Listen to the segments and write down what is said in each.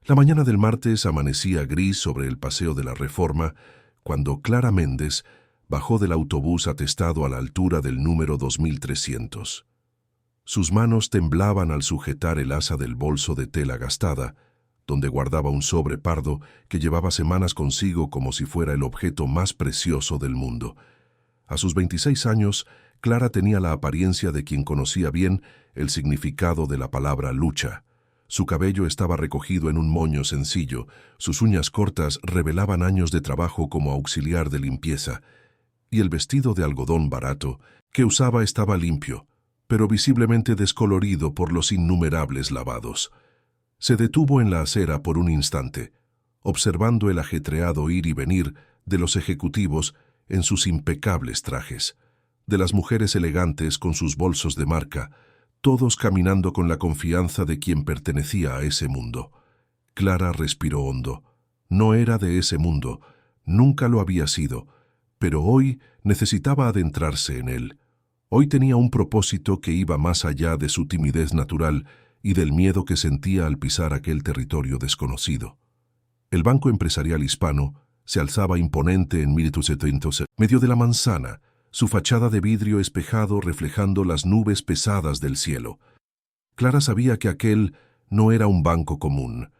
La mañana del martes amanecía gris sobre el Paseo de la Reforma cuando Clara Méndez bajó del autobús atestado a la altura del número 2300. Sus manos temblaban al sujetar el asa del bolso de tela gastada, donde guardaba un sobre pardo que llevaba semanas consigo como si fuera el objeto más precioso del mundo. A sus 26 años, Clara tenía la apariencia de quien conocía bien el significado de la palabra lucha. Su cabello estaba recogido en un moño sencillo, sus uñas cortas revelaban años de trabajo como auxiliar de limpieza, y el vestido de algodón barato que usaba estaba limpio, pero visiblemente descolorido por los innumerables lavados. Se detuvo en la acera por un instante, observando el ajetreado ir y venir de los ejecutivos en sus impecables trajes, de las mujeres elegantes con sus bolsos de marca, todos caminando con la confianza de quien pertenecía a ese mundo. Clara respiró hondo. No era de ese mundo, nunca lo había sido, pero hoy necesitaba adentrarse en él. Hoy tenía un propósito que iba más allá de su timidez natural y del miedo que sentía al pisar aquel territorio desconocido. El Banco Empresarial Hispano se alzaba imponente en 1870, medio de la manzana, su fachada de vidrio espejado reflejando las nubes pesadas del cielo. Clara sabía que aquel no era un banco común.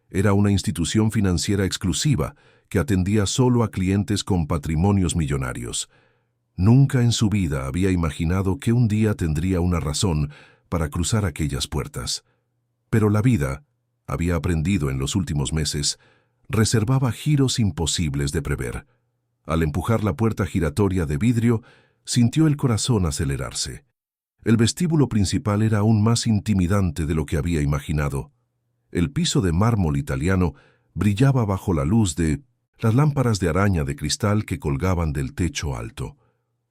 Era una institución financiera exclusiva que atendía solo a clientes con patrimonios millonarios. Nunca en su vida había imaginado que un día tendría una razón para cruzar aquellas puertas. Pero la vida, había aprendido en los últimos meses, reservaba giros imposibles de prever. Al empujar la puerta giratoria de vidrio, sintió el corazón acelerarse. El vestíbulo principal era aún más intimidante de lo que había imaginado. El piso de mármol italiano brillaba bajo la luz de las lámparas de araña de cristal que colgaban del techo alto.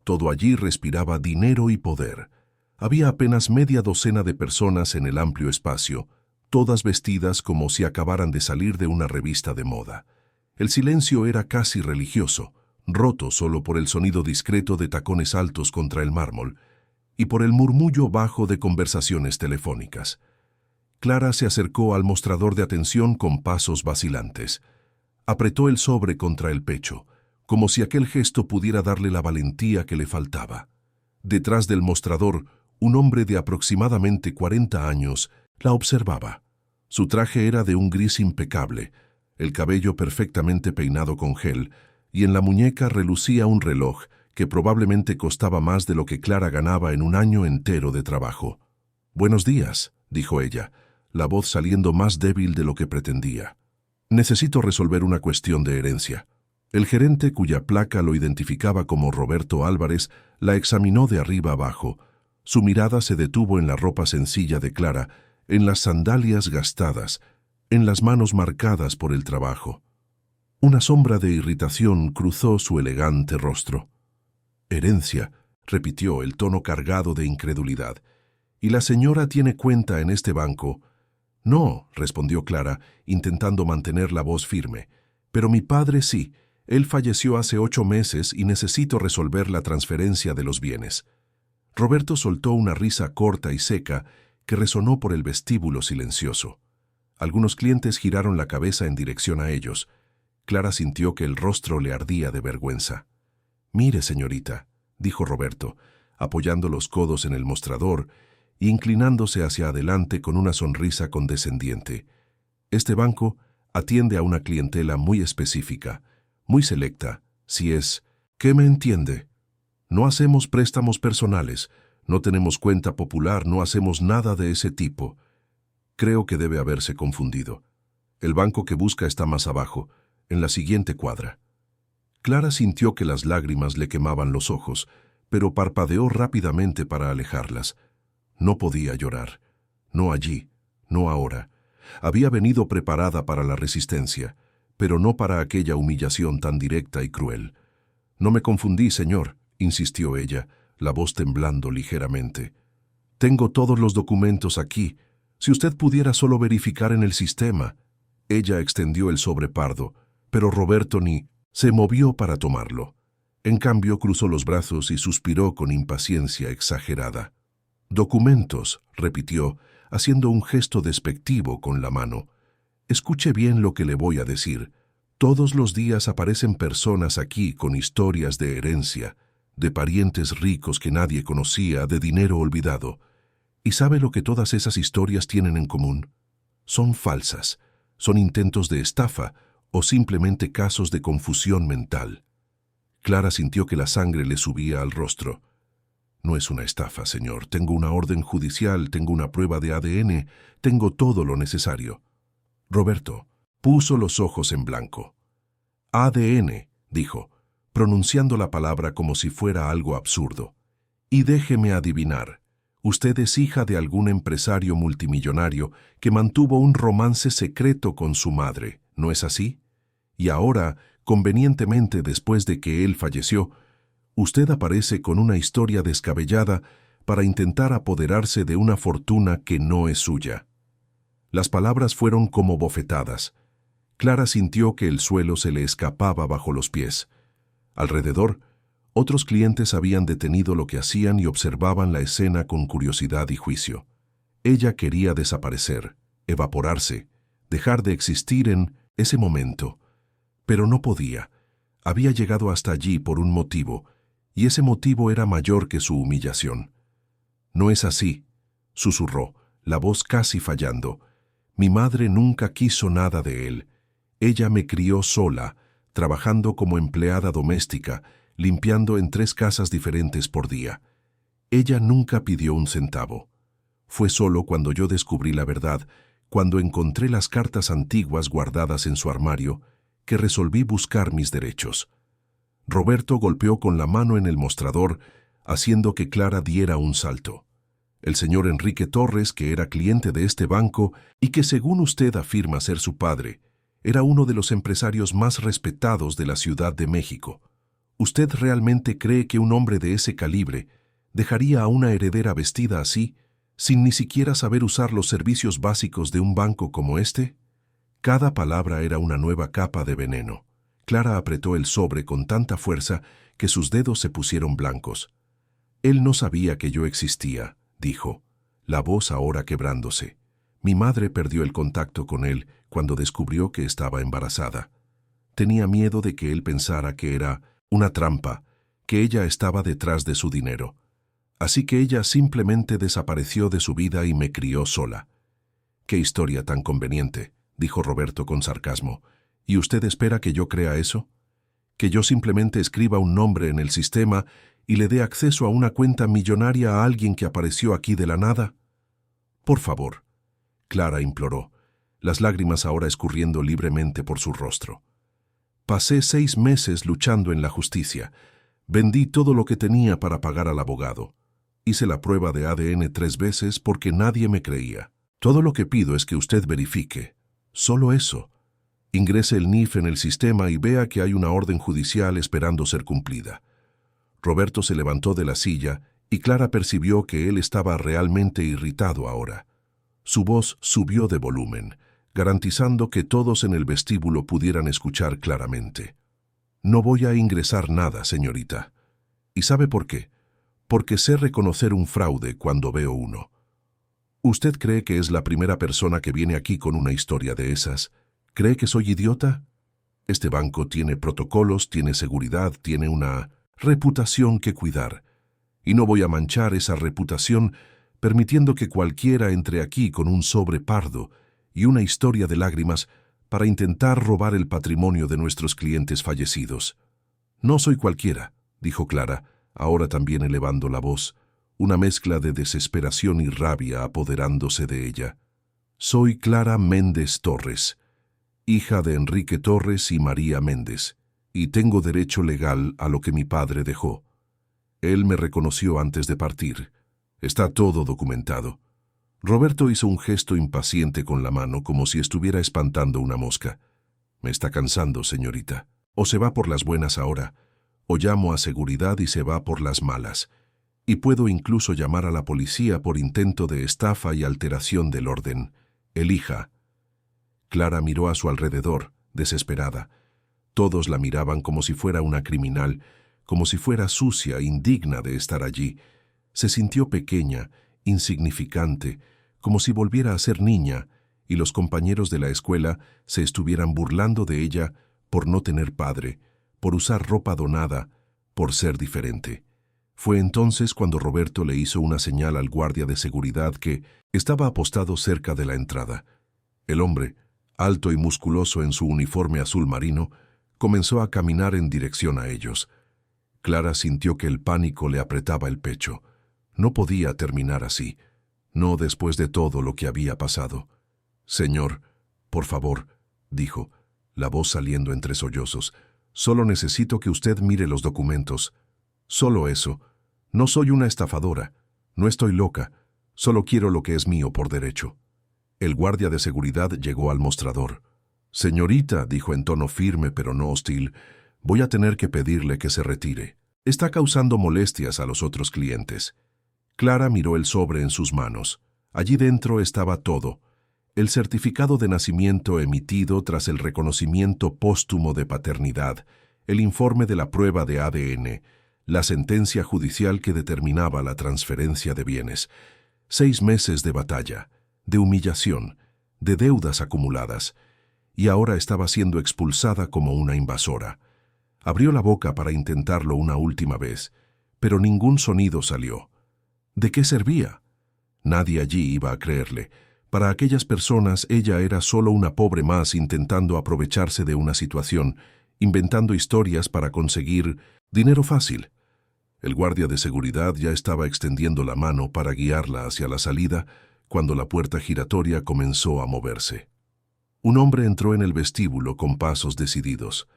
Todo allí respiraba dinero y poder. Había apenas media docena de personas en el amplio espacio, todas vestidas como si acabaran de salir de una revista de moda. El silencio era casi religioso, roto solo por el sonido discreto de tacones altos contra el mármol y por el murmullo bajo de conversaciones telefónicas. Clara se acercó al mostrador de atención con pasos vacilantes. Apretó el sobre contra el pecho, como si aquel gesto pudiera darle la valentía que le faltaba. Detrás del mostrador, un hombre de aproximadamente 40 años la observaba. Su traje era de un gris impecable, el cabello perfectamente peinado con gel, y en la muñeca relucía un reloj que probablemente costaba más de lo que Clara ganaba en un año entero de trabajo. «Buenos días», dijo ella, la voz saliendo más débil de lo que pretendía. «Necesito resolver una cuestión de herencia». El gerente, cuya placa lo identificaba como Roberto Álvarez, la examinó de arriba abajo. Su mirada se detuvo en la ropa sencilla de Clara, en las sandalias gastadas, en las manos marcadas por el trabajo. Una sombra de irritación cruzó su elegante rostro. «Herencia», repitió el tono cargado de incredulidad. «¿Y la señora tiene cuenta en este banco?» «No», respondió Clara, intentando mantener la voz firme. «Pero mi padre sí. Él falleció hace 8 meses y necesito resolver la transferencia de los bienes». Roberto soltó una risa corta y seca que resonó por el vestíbulo silencioso. Algunos clientes giraron la cabeza en dirección a ellos. Clara sintió que el rostro le ardía de vergüenza. «Mire, señorita», dijo Roberto, apoyando los codos en el mostrador e inclinándose hacia adelante con una sonrisa condescendiente. «Este banco atiende a una clientela muy específica, muy selecta, si es... ¿Qué me entiende? No hacemos préstamos personales, no tenemos cuenta popular, no hacemos nada de ese tipo». Creo que debe haberse confundido. El banco que busca está más abajo, en la siguiente cuadra. Clara sintió que las lágrimas le quemaban los ojos, pero parpadeó rápidamente para alejarlas. No podía llorar. No allí, no ahora. Había venido preparada para la resistencia, pero no para aquella humillación tan directa y cruel. «No me confundí, señor», insistió ella, la voz temblando ligeramente. «Tengo todos los documentos aquí. Si usted pudiera solo verificar en el sistema». Ella extendió el sobre pardo, pero Roberto ni se movió para tomarlo. En cambio, cruzó los brazos y suspiró con impaciencia exagerada. «Documentos», repitió, haciendo un gesto despectivo con la mano. Escuche bien lo que le voy a decir. Todos los días aparecen personas aquí con historias de herencia, de parientes ricos que nadie conocía, de dinero olvidado. ¿Y sabe lo que todas esas historias tienen en común? Son falsas, son intentos de estafa o simplemente casos de confusión mental. Clara sintió que la sangre le subía al rostro. No es una estafa, señor. Tengo una orden judicial, tengo una prueba de ADN, tengo todo lo necesario. Roberto puso los ojos en blanco. ADN, dijo, pronunciando la palabra como si fuera algo absurdo. Y déjeme adivinar, usted es hija de algún empresario multimillonario que mantuvo un romance secreto con su madre, ¿no es así? Y ahora, convenientemente después de que él falleció, usted aparece con una historia descabellada para intentar apoderarse de una fortuna que no es suya. Las palabras fueron como bofetadas. Clara sintió que el suelo se le escapaba bajo los pies. Alrededor, otros clientes habían detenido lo que hacían y observaban la escena con curiosidad y juicio. Ella quería desaparecer, evaporarse, dejar de existir en ese momento. Pero no podía. Había llegado hasta allí por un motivo, y ese motivo era mayor que su humillación. «No es así», susurró, la voz casi fallando. «Mi madre nunca quiso nada de él. Ella me crió sola, trabajando como empleada doméstica, limpiando en 3 casas diferentes por día. Ella nunca pidió un centavo. Fue solo cuando yo descubrí la verdad, cuando encontré las cartas antiguas guardadas en su armario, que resolví buscar mis derechos». Roberto golpeó con la mano en el mostrador, haciendo que Clara diera un salto. El señor Enrique Torres, que era cliente de este banco y que según usted afirma ser su padre, era uno de los empresarios más respetados de la Ciudad de México. ¿Usted realmente cree que un hombre de ese calibre dejaría a una heredera vestida así, sin ni siquiera saber usar los servicios básicos de un banco como este? Cada palabra era una nueva capa de veneno. Clara apretó el sobre con tanta fuerza que sus dedos se pusieron blancos. «Él no sabía que yo existía», dijo, la voz ahora quebrándose. «Mi madre perdió el contacto con él cuando descubrió que estaba embarazada. Tenía miedo de que él pensara que era una trampa, que ella estaba detrás de su dinero. Así que ella simplemente desapareció de su vida y me crió sola». «Qué historia tan conveniente», dijo Roberto con sarcasmo. «¿Y usted espera que yo crea eso? ¿Que yo simplemente escriba un nombre en el sistema y le dé acceso a una cuenta millonaria a alguien que apareció aquí de la nada? Por favor», Clara imploró, las lágrimas ahora escurriendo libremente por su rostro. «Pasé 6 meses luchando en la justicia. Vendí todo lo que tenía para pagar al abogado. Hice la prueba de ADN 3 veces porque nadie me creía. Todo lo que pido es que usted verifique. Solo eso. Ingrese el NIF en el sistema y vea que hay una orden judicial esperando ser cumplida». Roberto se levantó de la silla y Clara percibió que él estaba realmente irritado ahora. Su voz subió de volumen, garantizando que todos en el vestíbulo pudieran escuchar claramente. «No voy a ingresar nada, señorita. ¿Y sabe por qué? Porque sé reconocer un fraude cuando veo uno. ¿Usted cree que es la primera persona que viene aquí con una historia de esas? ¿Cree que soy idiota? Este banco tiene protocolos, tiene seguridad, tiene una reputación que cuidar. Y no voy a manchar esa reputación permitiendo que cualquiera entre aquí con un sobre pardo y una historia de lágrimas para intentar robar el patrimonio de nuestros clientes fallecidos. «No soy cualquiera», dijo Clara, ahora también elevando la voz, una mezcla de desesperación y rabia apoderándose de ella. «Soy Clara Méndez Torres, hija de Enrique Torres y María Méndez, y tengo derecho legal a lo que mi padre dejó. Él me reconoció antes de partir. Está todo documentado». Roberto hizo un gesto impaciente con la mano, como si estuviera espantando una mosca. «Me está cansando, señorita. O se va por las buenas ahora, o llamo a seguridad y se va por las malas. Y puedo incluso llamar a la policía por intento de estafa y alteración del orden. Elija». Clara miró a su alrededor, desesperada. Todos la miraban como si fuera una criminal, como si fuera sucia, indigna de estar allí. Se sintió pequeña, insignificante, como si volviera a ser niña, y los compañeros de la escuela se estuvieran burlando de ella por no tener padre, por usar ropa donada, por ser diferente. Fue entonces cuando Roberto le hizo una señal al guardia de seguridad que estaba apostado cerca de la entrada. El hombre, alto y musculoso en su uniforme azul marino, comenzó a caminar en dirección a ellos. Clara sintió que el pánico le apretaba el pecho. No podía terminar así, no después de todo lo que había pasado. «Señor, por favor», dijo, la voz saliendo entre sollozos, «solo necesito que usted mire los documentos. Solo eso. No soy una estafadora. No estoy loca. Solo quiero lo que es mío por derecho». El guardia de seguridad llegó al mostrador. «Señorita», dijo en tono firme pero no hostil, «voy a tener que pedirle que se retire. Está causando molestias a los otros clientes». Clara miró el sobre en sus manos. Allí dentro estaba todo. El certificado de nacimiento emitido tras el reconocimiento póstumo de paternidad, el informe de la prueba de ADN, la sentencia judicial que determinaba la transferencia de bienes, 6 meses de batalla, de humillación, de deudas acumuladas, y ahora estaba siendo expulsada como una invasora. Abrió la boca para intentarlo una última vez, pero ningún sonido salió. ¿De qué servía? Nadie allí iba a creerle. Para aquellas personas ella era solo una pobre más intentando aprovecharse de una situación, inventando historias para conseguir dinero fácil. El guardia de seguridad ya estaba extendiendo la mano para guiarla hacia la salida cuando la puerta giratoria comenzó a moverse. Un hombre entró en el vestíbulo con pasos decididos.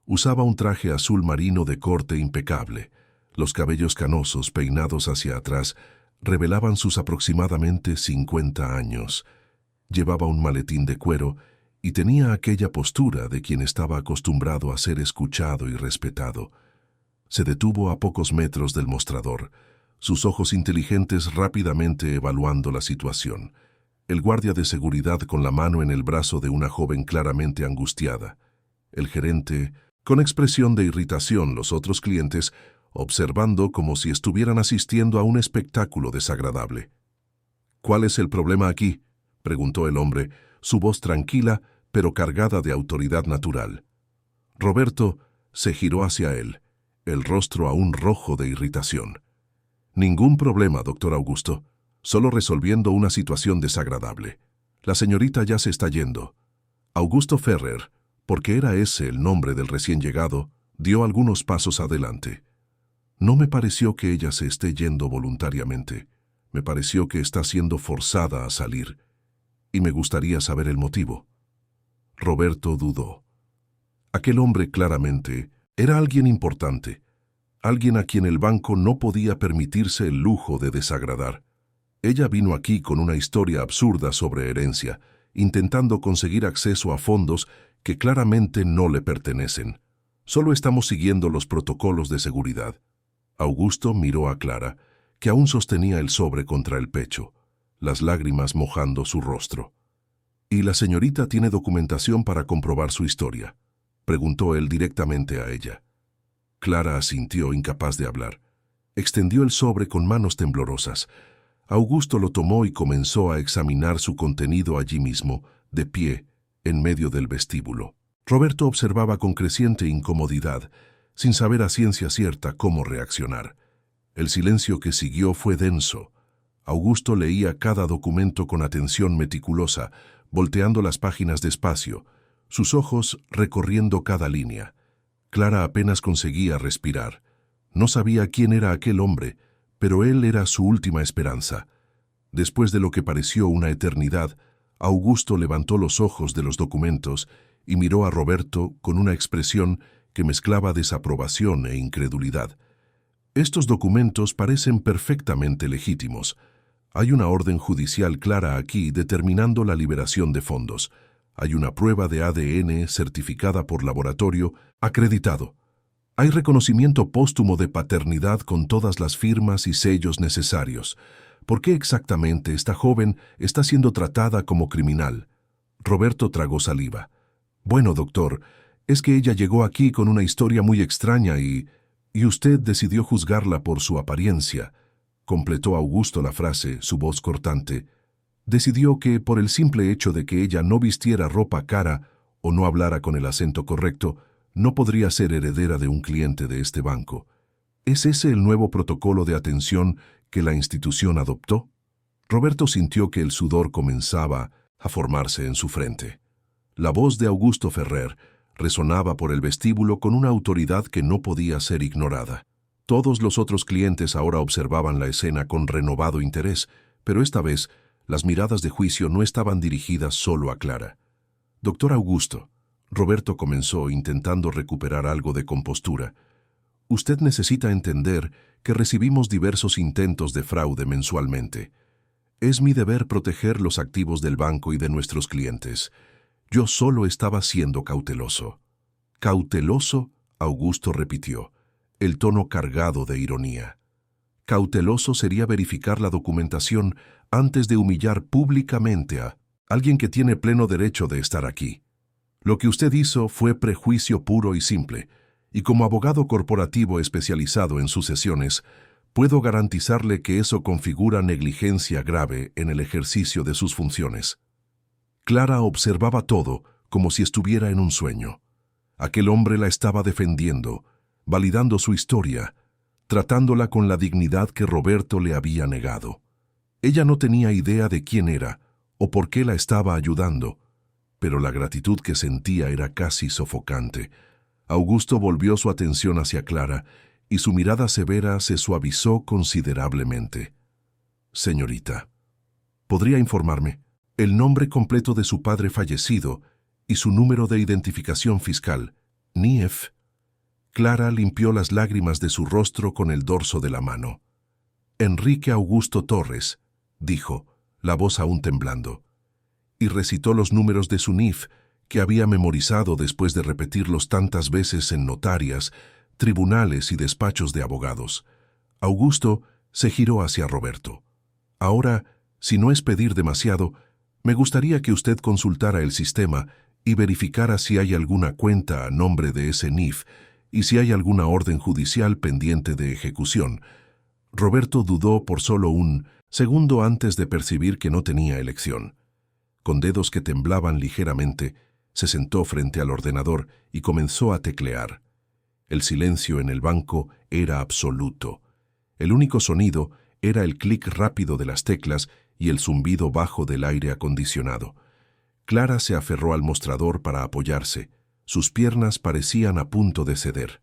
Usaba un traje azul marino de corte impecable. Los cabellos canosos peinados hacia atrás revelaban sus aproximadamente 50 años. Llevaba un maletín de cuero y tenía aquella postura de quien estaba acostumbrado a ser escuchado y respetado. Se detuvo a pocos metros del mostrador, sus ojos inteligentes rápidamente evaluando la situación. El guardia de seguridad con la mano en el brazo de una joven claramente angustiada. El gerente, con expresión de irritación, los otros clientes, observando como si estuvieran asistiendo a un espectáculo desagradable. «¿Cuál es el problema aquí?», preguntó el hombre, su voz tranquila pero cargada de autoridad natural. Roberto se giró hacia él, el rostro aún rojo de irritación. «Ningún problema, doctor Augusto. Solo resolviendo una situación desagradable. La señorita ya se está yendo». Augusto Ferrer, porque era ese el nombre del recién llegado, dio algunos pasos adelante. «No me pareció que ella se esté yendo voluntariamente. Me pareció que está siendo forzada a salir. Y me gustaría saber el motivo». Roberto dudó. Aquel hombre claramente era alguien importante, alguien a quien el banco no podía permitirse el lujo de desagradar. Ella vino aquí con una historia absurda sobre herencia, intentando conseguir acceso a fondos que claramente no le pertenecen. Solo estamos siguiendo los protocolos de seguridad. Augusto miró a Clara, que aún sostenía el sobre contra el pecho, las lágrimas mojando su rostro. «¿Y la señorita tiene documentación para comprobar su historia?», preguntó él directamente a ella. Clara asintió, incapaz de hablar. Extendió el sobre con manos temblorosas. Augusto lo tomó y comenzó a examinar su contenido allí mismo, de pie, en medio del vestíbulo. Roberto observaba con creciente incomodidad, sin saber a ciencia cierta cómo reaccionar. El silencio que siguió fue denso. Augusto leía cada documento con atención meticulosa, volteando las páginas despacio, sus ojos recorriendo cada línea. Clara apenas conseguía respirar. No sabía quién era aquel hombre, pero él era su última esperanza. Después de lo que pareció una eternidad, Augusto levantó los ojos de los documentos y miró a Roberto con una expresión que mezclaba desaprobación e incredulidad. «Estos documentos parecen perfectamente legítimos. Hay una orden judicial clara aquí determinando la liberación de fondos. Hay una prueba de ADN certificada por laboratorio acreditado. Hay reconocimiento póstumo de paternidad con todas las firmas y sellos necesarios. ¿Por qué exactamente esta joven está siendo tratada como criminal?» Roberto tragó saliva. «Bueno, doctor, es que ella llegó aquí con una historia muy extraña y usted decidió juzgarla por su apariencia», completó Augusto la frase, su voz cortante. Decidió que, por el simple hecho de que ella no vistiera ropa cara o no hablara con el acento correcto, no podría ser heredera de un cliente de este banco. ¿Es ese el nuevo protocolo de atención que la institución adoptó? Roberto sintió que el sudor comenzaba a formarse en su frente. La voz de Augusto Ferrer resonaba por el vestíbulo con una autoridad que no podía ser ignorada. Todos los otros clientes ahora observaban la escena con renovado interés, pero esta vez las miradas de juicio no estaban dirigidas solo a Clara. «Doctor Augusto», Roberto comenzó intentando recuperar algo de compostura, «usted necesita entender que recibimos diversos intentos de fraude mensualmente. Es mi deber proteger los activos del banco y de nuestros clientes. Yo solo estaba siendo cauteloso». «¿Cauteloso?», Augusto repitió, el tono cargado de ironía. «Cauteloso sería verificar la documentación antes de humillar públicamente a alguien que tiene pleno derecho de estar aquí. Lo que usted hizo fue prejuicio puro y simple, y como abogado corporativo especializado en sucesiones, puedo garantizarle que eso configura negligencia grave en el ejercicio de sus funciones». Clara observaba todo como si estuviera en un sueño. Aquel hombre la estaba defendiendo, validando su historia, tratándola con la dignidad que Roberto le había negado. Ella no tenía idea de quién era o por qué la estaba ayudando, pero la gratitud que sentía era casi sofocante. Augusto volvió su atención hacia Clara y su mirada severa se suavizó considerablemente. «Señorita, ¿podría informarme el nombre completo de su padre fallecido y su número de identificación fiscal, NIF?» Clara limpió las lágrimas de su rostro con el dorso de la mano. «Enrique Augusto Torres», dijo, la voz aún temblando, y recitó los números de su NIF, que había memorizado después de repetirlos tantas veces en notarias, tribunales y despachos de abogados. Augusto se giró hacia Roberto. «Ahora, si no es pedir demasiado, me gustaría que usted consultara el sistema y verificara si hay alguna cuenta a nombre de ese NIF y si hay alguna orden judicial pendiente de ejecución». Roberto dudó por solo un segundo antes de percibir que no tenía elección. Con dedos que temblaban ligeramente, se sentó frente al ordenador y comenzó a teclear. El silencio en el banco era absoluto. El único sonido era el clic rápido de las teclas y el zumbido bajo del aire acondicionado. Clara se aferró al mostrador para apoyarse. Sus piernas parecían a punto de ceder.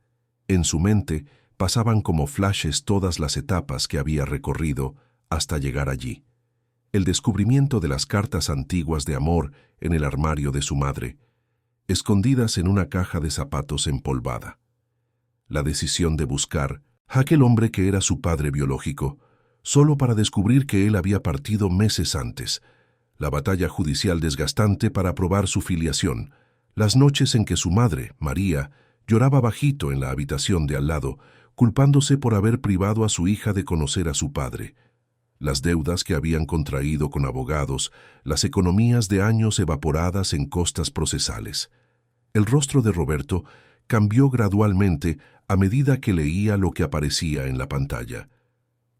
En su mente pasaban como flashes todas las etapas que había recorrido hasta llegar allí. El descubrimiento de las cartas antiguas de amor en el armario de su madre, escondidas en una caja de zapatos empolvada. La decisión de buscar a aquel hombre que era su padre biológico, solo para descubrir que él había partido meses antes. La batalla judicial desgastante para probar su filiación. Las noches en que su madre, María, lloraba bajito en la habitación de al lado, culpándose por haber privado a su hija de conocer a su padre. Las deudas que habían contraído con abogados, las economías de años evaporadas en costas procesales. El rostro de Roberto cambió gradualmente a medida que leía lo que aparecía en la pantalla.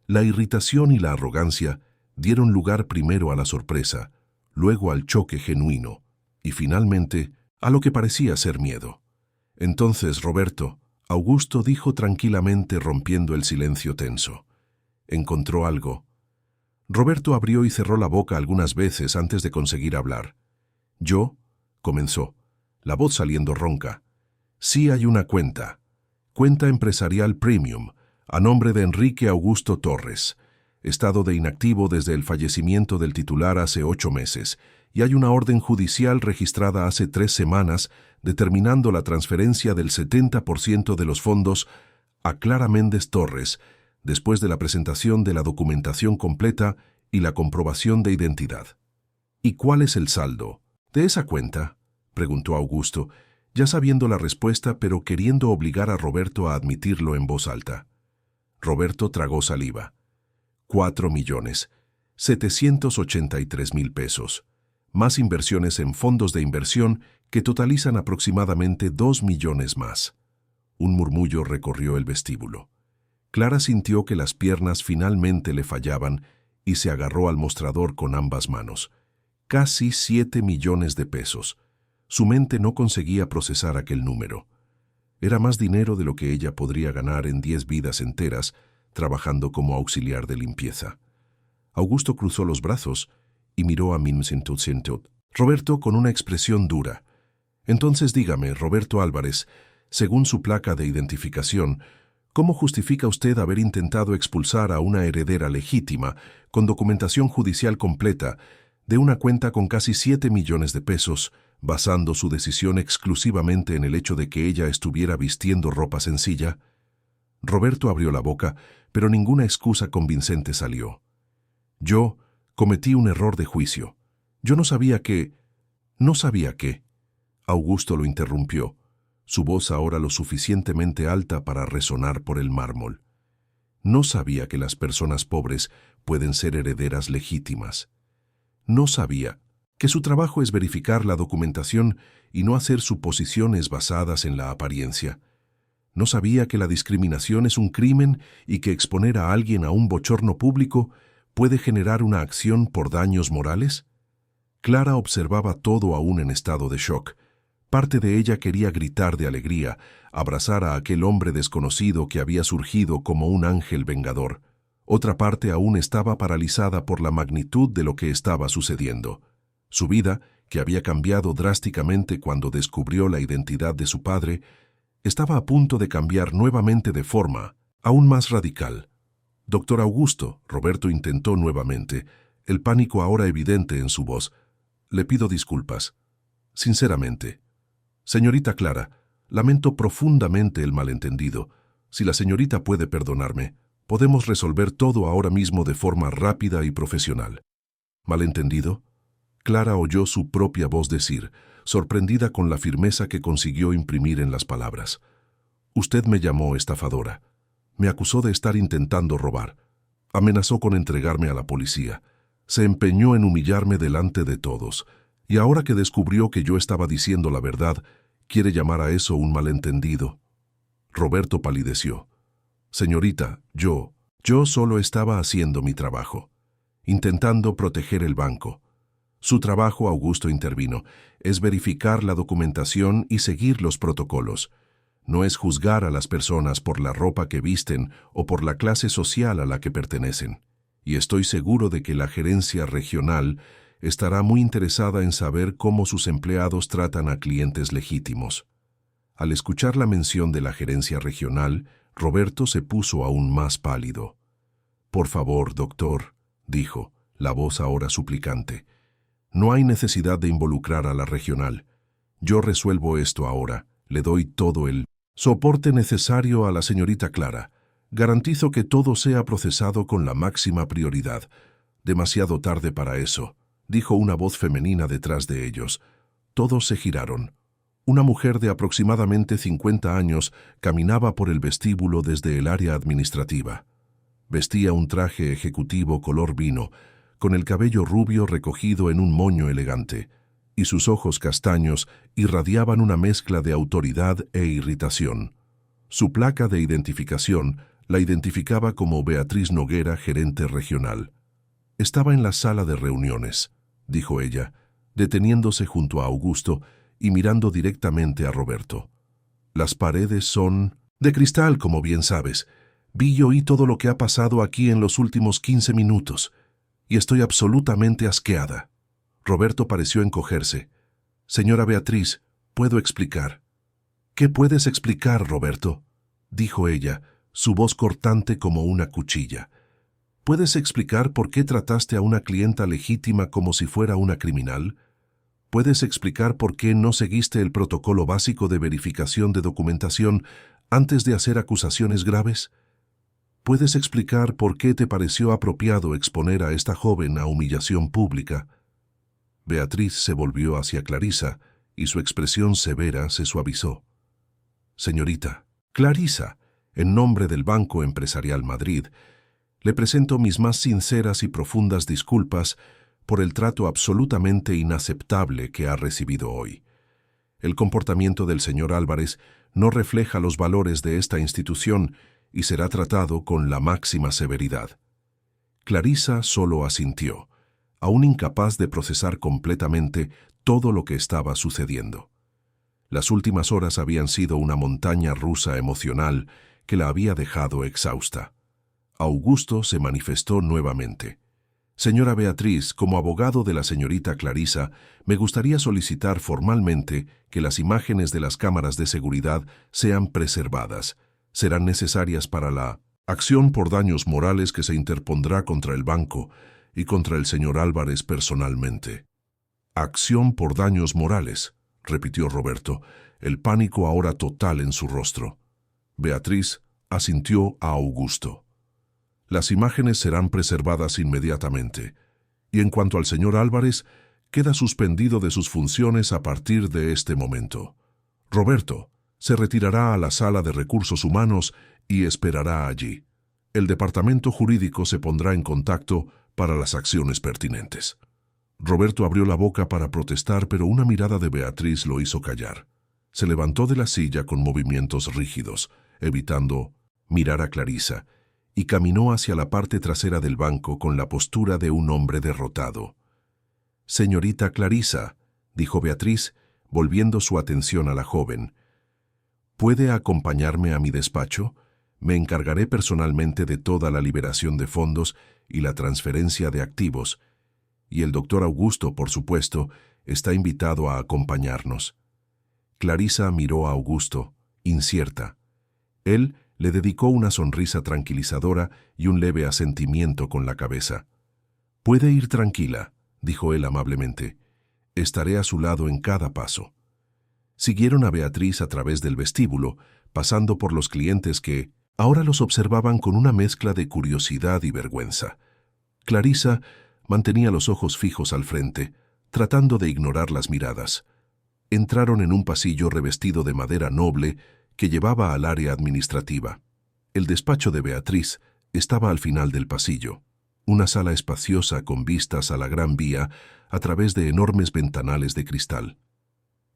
La irritación y la arrogancia dieron lugar primero a la sorpresa, luego al choque genuino, y finalmente a lo que parecía ser miedo. «Entonces, Roberto», Augusto dijo tranquilamente rompiendo el silencio tenso. «¿Encontró algo?». Roberto abrió y cerró la boca algunas veces antes de conseguir hablar. «Yo», comenzó, la voz saliendo ronca, «sí hay una cuenta empresarial premium, a nombre de Enrique Augusto Torres, estado de inactivo desde el fallecimiento del titular hace 8 meses, y hay una orden judicial registrada hace 3 semanas determinando la transferencia del 70% de los fondos a Clara Méndez Torres, después de la presentación de la documentación completa y la comprobación de identidad». «¿Y cuál es el saldo de esa cuenta?», preguntó Augusto, ya sabiendo la respuesta pero queriendo obligar a Roberto a admitirlo en voz alta. Roberto tragó saliva. 4.783.000 pesos, más inversiones en fondos de inversión que totalizan aproximadamente 2 millones más. Un murmullo recorrió el vestíbulo. Clara sintió que las piernas finalmente le fallaban y se agarró al mostrador con ambas manos. Casi 7 millones de pesos. Su mente no conseguía procesar aquel número. Era más dinero de lo que ella podría ganar en 10 vidas enteras trabajando como auxiliar de limpieza. Augusto cruzó los brazos y miró a Minsintot. Roberto con una expresión dura. Entonces dígame, Roberto Álvarez, según su placa de identificación, ¿cómo justifica usted haber intentado expulsar a una heredera legítima, con documentación judicial completa, de una cuenta con casi 7 millones de pesos, basando su decisión exclusivamente en el hecho de que ella estuviera vistiendo ropa sencilla? Roberto abrió la boca, pero ninguna excusa convincente salió. Yo cometí un error de juicio. Yo no sabía que... No sabía qué. Augusto lo interrumpió, su voz ahora lo suficientemente alta para resonar por el mármol. No sabía que las personas pobres pueden ser herederas legítimas. No sabía que su trabajo es verificar la documentación y no hacer suposiciones basadas en la apariencia. No sabía que la discriminación es un crimen y que exponer a alguien a un bochorno público puede generar una acción por daños morales. Clara observaba todo aún en estado de shock. Parte de ella quería gritar de alegría, abrazar a aquel hombre desconocido que había surgido como un ángel vengador. Otra parte aún estaba paralizada por la magnitud de lo que estaba sucediendo. Su vida, que había cambiado drásticamente cuando descubrió la identidad de su padre, estaba a punto de cambiar nuevamente de forma aún más radical. «Doctor Augusto», Roberto intentó nuevamente, el pánico ahora evidente en su voz. «Le pido disculpas. Sinceramente. Señorita Clara, lamento profundamente el malentendido. Si la señorita puede perdonarme, podemos resolver todo ahora mismo de forma rápida y profesional». «¿Malentendido?». Clara oyó su propia voz decir, sorprendida con la firmeza que consiguió imprimir en las palabras. «Usted me llamó estafadora. Me acusó de estar intentando robar. Amenazó con entregarme a la policía. Se empeñó en humillarme delante de todos. Y ahora que descubrió que yo estaba diciendo la verdad, quiere llamar a eso un malentendido». Roberto palideció. «Señorita, yo solo estaba haciendo mi trabajo, intentando proteger el banco. Su trabajo», Augusto intervino, «es verificar la documentación y seguir los protocolos. No es juzgar a las personas por la ropa que visten o por la clase social a la que pertenecen. Y estoy seguro de que la gerencia regional estará muy interesada en saber cómo sus empleados tratan a clientes legítimos». Al escuchar la mención de la gerencia regional, Roberto se puso aún más pálido. «Por favor, doctor», dijo, la voz ahora suplicante. «No hay necesidad de involucrar a la regional. Yo resuelvo esto ahora. Le doy todo el soporte necesario a la señorita Clara. Garantizo que todo sea procesado con la máxima prioridad». «Demasiado tarde para eso», dijo una voz femenina detrás de ellos. Todos se giraron. Una mujer de aproximadamente 50 años caminaba por el vestíbulo desde el área administrativa. Vestía un traje ejecutivo color vino, con el cabello rubio recogido en un moño elegante, y sus ojos castaños irradiaban una mezcla de autoridad e irritación. Su placa de identificación la identificaba como Beatriz Noguera, gerente regional. «Estaba en la sala de reuniones», dijo ella, deteniéndose junto a Augusto y mirando directamente a Roberto. «Las paredes son de cristal, como bien sabes. Vi y oí todo lo que ha pasado aquí en los últimos 15 minutos. Y estoy absolutamente asqueada». Roberto pareció encogerse. «Señora Beatriz, puedo explicar». «¿Qué puedes explicar, Roberto?», dijo ella, su voz cortante como una cuchilla. «¿Puedes explicar por qué trataste a una clienta legítima como si fuera una criminal? ¿Puedes explicar por qué no seguiste el protocolo básico de verificación de documentación antes de hacer acusaciones graves? ¿Puedes explicar por qué te pareció apropiado exponer a esta joven a humillación pública?» Beatriz se volvió hacia Clarisa y su expresión severa se suavizó. «Señorita, Clarisa, en nombre del Banco Empresarial Madrid, le presento mis más sinceras y profundas disculpas por el trato absolutamente inaceptable que ha recibido hoy. El comportamiento del señor Álvarez no refleja los valores de esta institución y será tratado con la máxima severidad. Clarisa solo asintió, aún incapaz de procesar completamente todo lo que estaba sucediendo. Las últimas horas habían sido una montaña rusa emocional que la había dejado exhausta. Augusto se manifestó nuevamente. Señora Beatriz, como abogado de la señorita Clarisa, me gustaría solicitar formalmente que las imágenes de las cámaras de seguridad sean preservadas. Serán necesarias para la acción por daños morales que se interpondrá contra el banco y contra el señor Álvarez personalmente. Acción por daños morales, repitió Roberto, el pánico ahora total en su rostro. Beatriz asintió a Augusto. Las imágenes serán preservadas inmediatamente, y en cuanto al señor Álvarez, queda suspendido de sus funciones a partir de este momento. Roberto se retirará a la sala de recursos humanos y esperará allí. El departamento jurídico se pondrá en contacto para las acciones pertinentes. Roberto abrió la boca para protestar, pero una mirada de Beatriz lo hizo callar. Se levantó de la silla con movimientos rígidos, evitando mirar a Clarisa, y caminó hacia la parte trasera del banco con la postura de un hombre derrotado. «Señorita Clarisa», dijo Beatriz, volviendo su atención a la joven, «¿puede acompañarme a mi despacho? Me encargaré personalmente de toda la liberación de fondos y la transferencia de activos, y el doctor Augusto, por supuesto, está invitado a acompañarnos». Clarisa miró a Augusto, incierta. Él le dedicó una sonrisa tranquilizadora y un leve asentimiento con la cabeza. «Puede ir tranquila», dijo él amablemente. «Estaré a su lado en cada paso». Siguieron a Beatriz a través del vestíbulo, pasando por los clientes que ahora los observaban con una mezcla de curiosidad y vergüenza. Clarisa mantenía los ojos fijos al frente, tratando de ignorar las miradas. Entraron en un pasillo revestido de madera noble que llevaba al área administrativa. El despacho de Beatriz estaba al final del pasillo, una sala espaciosa con vistas a la Gran Vía a través de enormes ventanales de cristal.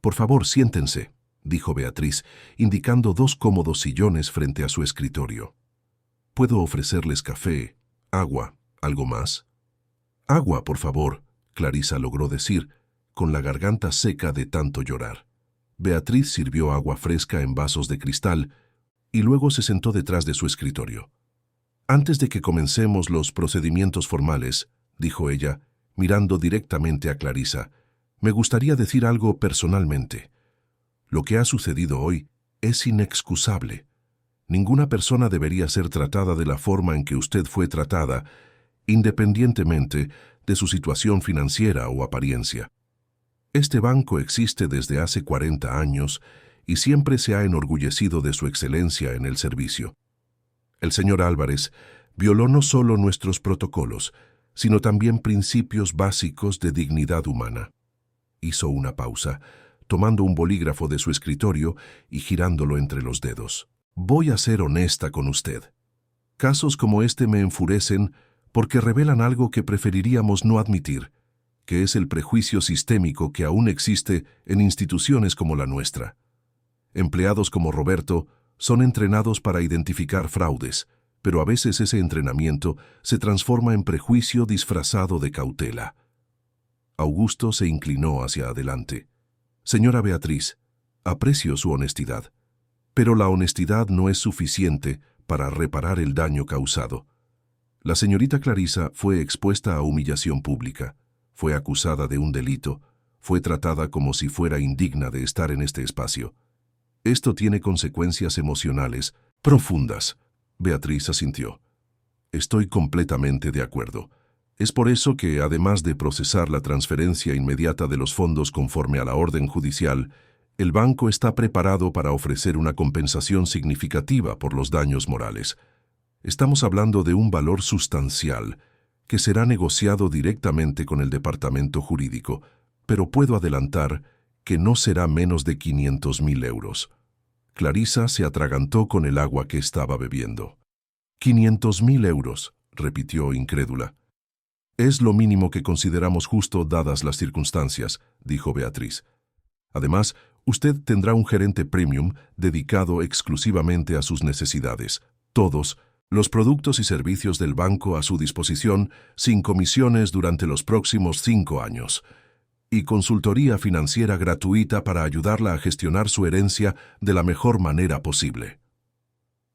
«Por favor, siéntense», dijo Beatriz, indicando dos cómodos sillones frente a su escritorio. «¿Puedo ofrecerles café, agua, algo más?» «Agua, por favor», Clarisa logró decir, con la garganta seca de tanto llorar. Beatriz sirvió agua fresca en vasos de cristal y luego se sentó detrás de su escritorio. «Antes de que comencemos los procedimientos formales», dijo ella, mirando directamente a Clarisa, «me gustaría decir algo personalmente. Lo que ha sucedido hoy es inexcusable. Ninguna persona debería ser tratada de la forma en que usted fue tratada, independientemente de su situación financiera o apariencia. Este banco existe desde hace 40 años y siempre se ha enorgullecido de su excelencia en el servicio. El señor Álvarez violó no solo nuestros protocolos, sino también principios básicos de dignidad humana». Hizo una pausa, tomando un bolígrafo de su escritorio y girándolo entre los dedos. «Voy a ser honesta con usted. Casos como este me enfurecen porque revelan algo que preferiríamos no admitir, que es el prejuicio sistémico que aún existe en instituciones como la nuestra. Empleados como Roberto son entrenados para identificar fraudes, pero a veces ese entrenamiento se transforma en prejuicio disfrazado de cautela». Augusto se inclinó hacia adelante. «Señora Beatriz, aprecio su honestidad, pero la honestidad no es suficiente para reparar el daño causado. La señorita Clarisa fue expuesta a humillación pública, fue acusada de un delito, fue tratada como si fuera indigna de estar en este espacio. Esto tiene consecuencias emocionales profundas». Beatriz asintió. «Estoy completamente de acuerdo. Es por eso que, además de procesar la transferencia inmediata de los fondos conforme a la orden judicial, el banco está preparado para ofrecer una compensación significativa por los daños morales. Estamos hablando de un valor sustancial que será negociado directamente con el departamento jurídico, pero puedo adelantar que no será menos de 500.000 euros. Clarisa se atragantó con el agua que estaba bebiendo. 500.000 euros, repitió incrédula. «Es lo mínimo que consideramos justo dadas las circunstancias», dijo Beatriz. «Además, usted tendrá un gerente premium dedicado exclusivamente a sus necesidades. Todos Los productos y servicios del banco a su disposición sin comisiones durante los próximos 5 años. Y consultoría financiera gratuita para ayudarla a gestionar su herencia de la mejor manera posible.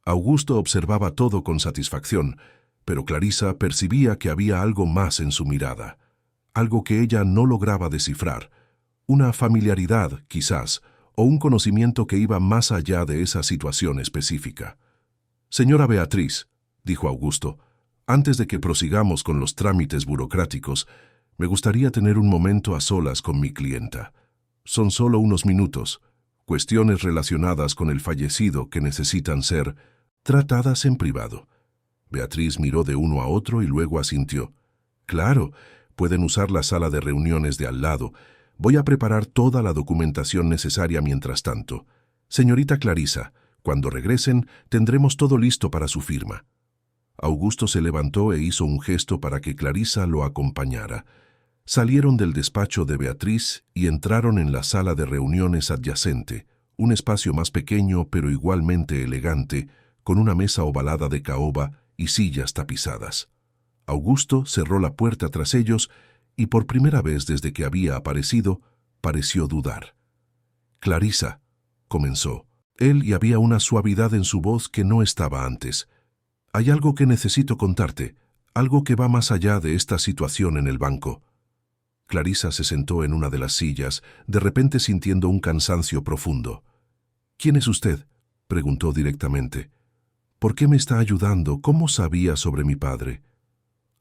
Augusto observaba todo con satisfacción, pero Clarisa percibía que había algo más en su mirada, algo que ella no lograba descifrar, una familiaridad, quizás, o un conocimiento que iba más allá de esa situación específica. «Señora Beatriz», dijo Augusto, «antes de que prosigamos con los trámites burocráticos, me gustaría tener un momento a solas con mi clienta. Son solo unos minutos, cuestiones relacionadas con el fallecido que necesitan ser tratadas en privado». Beatriz miró de uno a otro y luego asintió. «Claro, pueden usar la sala de reuniones de al lado. Voy a preparar toda la documentación necesaria mientras tanto. Señorita Clarisa, cuando regresen, tendremos todo listo para su firma». Augusto se levantó e hizo un gesto para que Clarisa lo acompañara. Salieron del despacho de Beatriz y entraron en la sala de reuniones adyacente, un espacio más pequeño pero igualmente elegante, con una mesa ovalada de caoba y sillas tapizadas. Augusto cerró la puerta tras ellos y por primera vez desde que había aparecido, pareció dudar. «Clarisa», comenzó. Él y había una suavidad en su voz que no estaba antes. «Hay algo que necesito contarte, algo que va más allá de esta situación en el banco». Clarisa se sentó en una de las sillas, de repente sintiendo un cansancio profundo. «¿Quién es usted?», preguntó directamente. «¿Por qué me está ayudando? ¿Cómo sabía sobre mi padre?».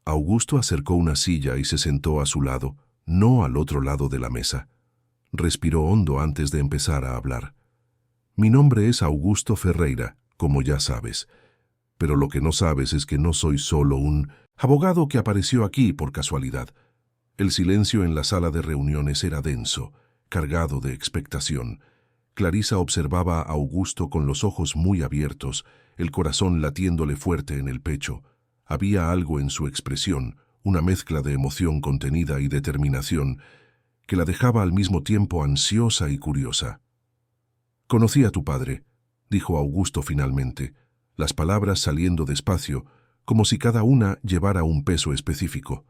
Augusto acercó una silla y se sentó a su lado, no al otro lado de la mesa. Respiró hondo antes de empezar a hablar. «Mi nombre es Augusto Ferreira, como ya sabes. Pero lo que no sabes es que no soy solo un abogado que apareció aquí por casualidad». El silencio en la sala de reuniones era denso, cargado de expectación. Clarisa observaba a Augusto con los ojos muy abiertos, el corazón latiéndole fuerte en el pecho. Había algo en su expresión, una mezcla de emoción contenida y determinación, que la dejaba al mismo tiempo ansiosa y curiosa. «Conocí a tu padre», dijo Augusto finalmente, las palabras saliendo despacio, como si cada una llevara un peso específico.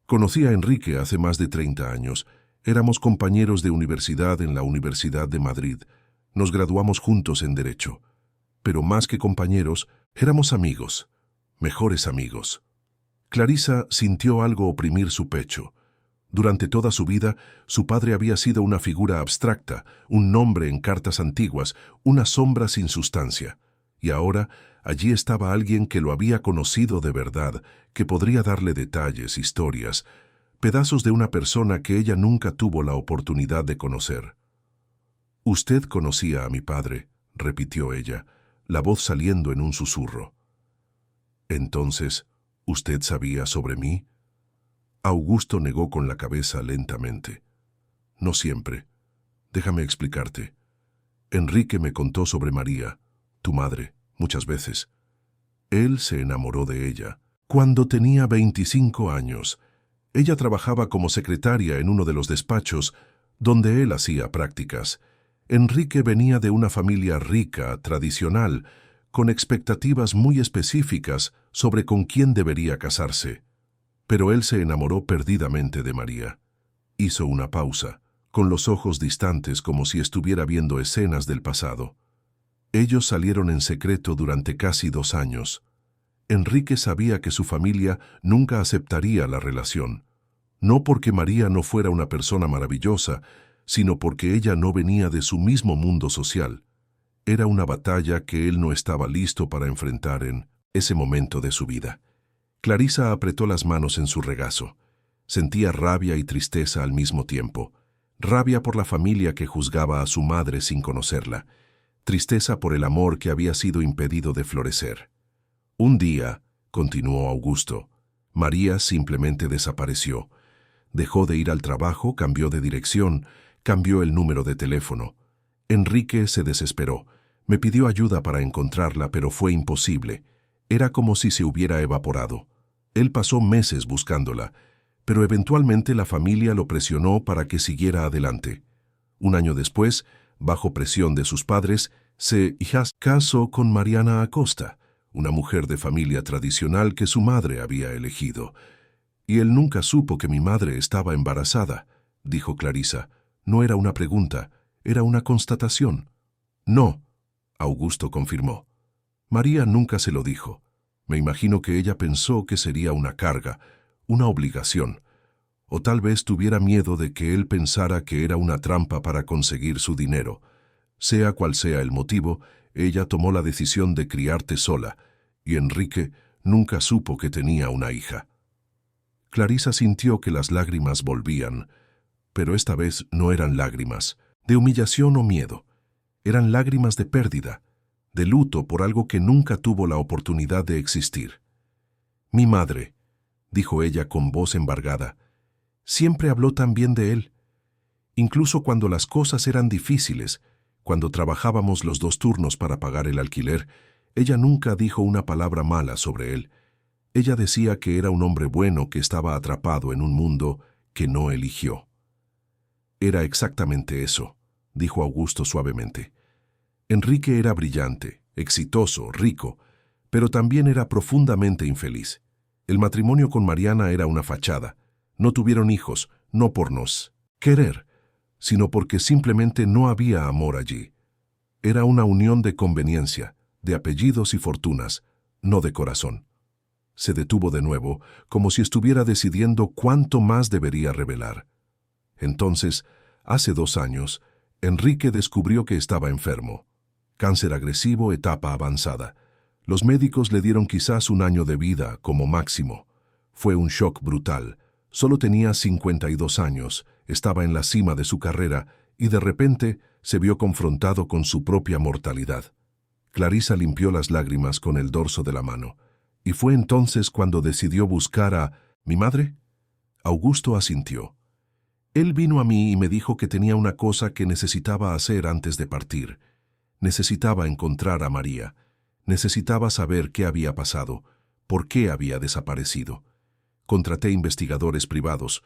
«Conocí a Enrique hace más de 30 años. Éramos compañeros de universidad en la Universidad de Madrid. Nos graduamos juntos en Derecho. Pero más que compañeros, éramos amigos, mejores amigos». Clarisa sintió algo oprimir su pecho. Durante toda su vida, su padre había sido una figura abstracta, un nombre en cartas antiguas, una sombra sin sustancia. Y ahora, allí estaba alguien que lo había conocido de verdad, que podría darle detalles, historias, pedazos de una persona que ella nunca tuvo la oportunidad de conocer. «Usted conocía a mi padre», repitió ella, la voz saliendo en un susurro. «Entonces, ¿usted sabía sobre mí?». Augusto negó con la cabeza lentamente. «No siempre. Déjame explicarte. Enrique me contó sobre María, tu madre, muchas veces. Él se enamoró de ella. Cuando tenía 25 años, ella trabajaba como secretaria en uno de los despachos donde él hacía prácticas. Enrique venía de una familia rica, tradicional, con expectativas muy específicas sobre con quién debería casarse. Pero él se enamoró perdidamente de María. Hizo una pausa, con los ojos distantes como si estuviera viendo escenas del pasado. Ellos salieron en secreto durante casi 2 años. Enrique sabía que su familia nunca aceptaría la relación, no porque María no fuera una persona maravillosa, sino porque ella no venía de su mismo mundo social. Era una batalla que él no estaba listo para enfrentar en ese momento de su vida. Clarisa apretó las manos en su regazo. Sentía rabia y tristeza al mismo tiempo. Rabia por la familia que juzgaba a su madre sin conocerla. Tristeza por el amor que había sido impedido de florecer. Un día, continuó Augusto, María simplemente desapareció. Dejó de ir al trabajo, cambió de dirección, cambió el número de teléfono. Enrique se desesperó. Me pidió ayuda para encontrarla, pero fue imposible. Era como si se hubiera evaporado. Él pasó meses buscándola, pero eventualmente la familia lo presionó para que siguiera adelante. Un año después, bajo presión de sus padres, se casó con Mariana Acosta, una mujer de familia tradicional que su madre había elegido. Y él nunca supo que mi madre estaba embarazada, dijo Clarisa. No era una pregunta, era una constatación. No, Augusto confirmó. María nunca se lo dijo. Me imagino que ella pensó que sería una carga, una obligación, o tal vez tuviera miedo de que él pensara que era una trampa para conseguir su dinero. Sea cual sea el motivo, ella tomó la decisión de criarte sola, y Enrique nunca supo que tenía una hija. Clarisa sintió que las lágrimas volvían, pero esta vez no eran lágrimas de humillación o miedo. Eran lágrimas de pérdida, de luto por algo que nunca tuvo la oportunidad de existir. Mi madre, dijo ella con voz embargada, siempre habló tan bien de él. Incluso cuando las cosas eran difíciles, cuando trabajábamos los 2 turnos para pagar el alquiler, ella nunca dijo una palabra mala sobre él. Ella decía que era un hombre bueno que estaba atrapado en un mundo que no eligió. Era exactamente eso, dijo Augusto suavemente. Enrique era brillante, exitoso, rico, pero también era profundamente infeliz. El matrimonio con Mariana era una fachada. No tuvieron hijos, no por nos querer, sino porque simplemente no había amor allí. Era una unión de conveniencia, de apellidos y fortunas, no de corazón. Se detuvo de nuevo, como si estuviera decidiendo cuánto más debería revelar. Entonces, hace 2 años, Enrique descubrió que estaba enfermo. Cáncer agresivo, etapa avanzada. Los médicos le dieron quizás 1 año de vida como máximo. Fue un shock brutal. Solo tenía 52 años, estaba en la cima de su carrera y de repente se vio confrontado con su propia mortalidad. Clarisa limpió las lágrimas con el dorso de la mano. Y fue entonces cuando decidió buscar a mi madre. Augusto asintió. Él vino a mí y me dijo que tenía una cosa que necesitaba hacer antes de partir. Necesitaba encontrar a María. Necesitaba saber qué había pasado, por qué había desaparecido. Contraté investigadores privados.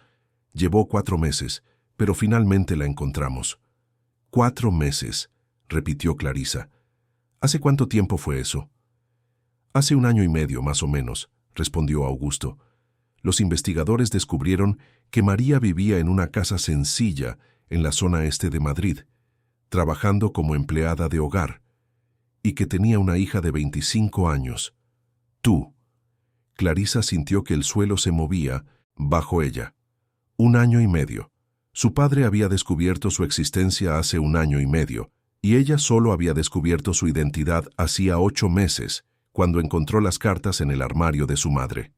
Llevó 4 meses, pero finalmente la encontramos. 4 meses, repitió Clarisa. ¿Hace cuánto tiempo fue eso? Hace 1 año y medio, más o menos, respondió Augusto. Los investigadores descubrieron que María vivía en una casa sencilla en la zona este de Madrid, trabajando como empleada de hogar, y que tenía una hija de 25 años. Tú. Clarisa sintió que el suelo se movía bajo ella. 1 año y medio. Su padre había descubierto su existencia hace 1 año y medio, y ella solo había descubierto su identidad hacía 8 meses, cuando encontró las cartas en el armario de su madre.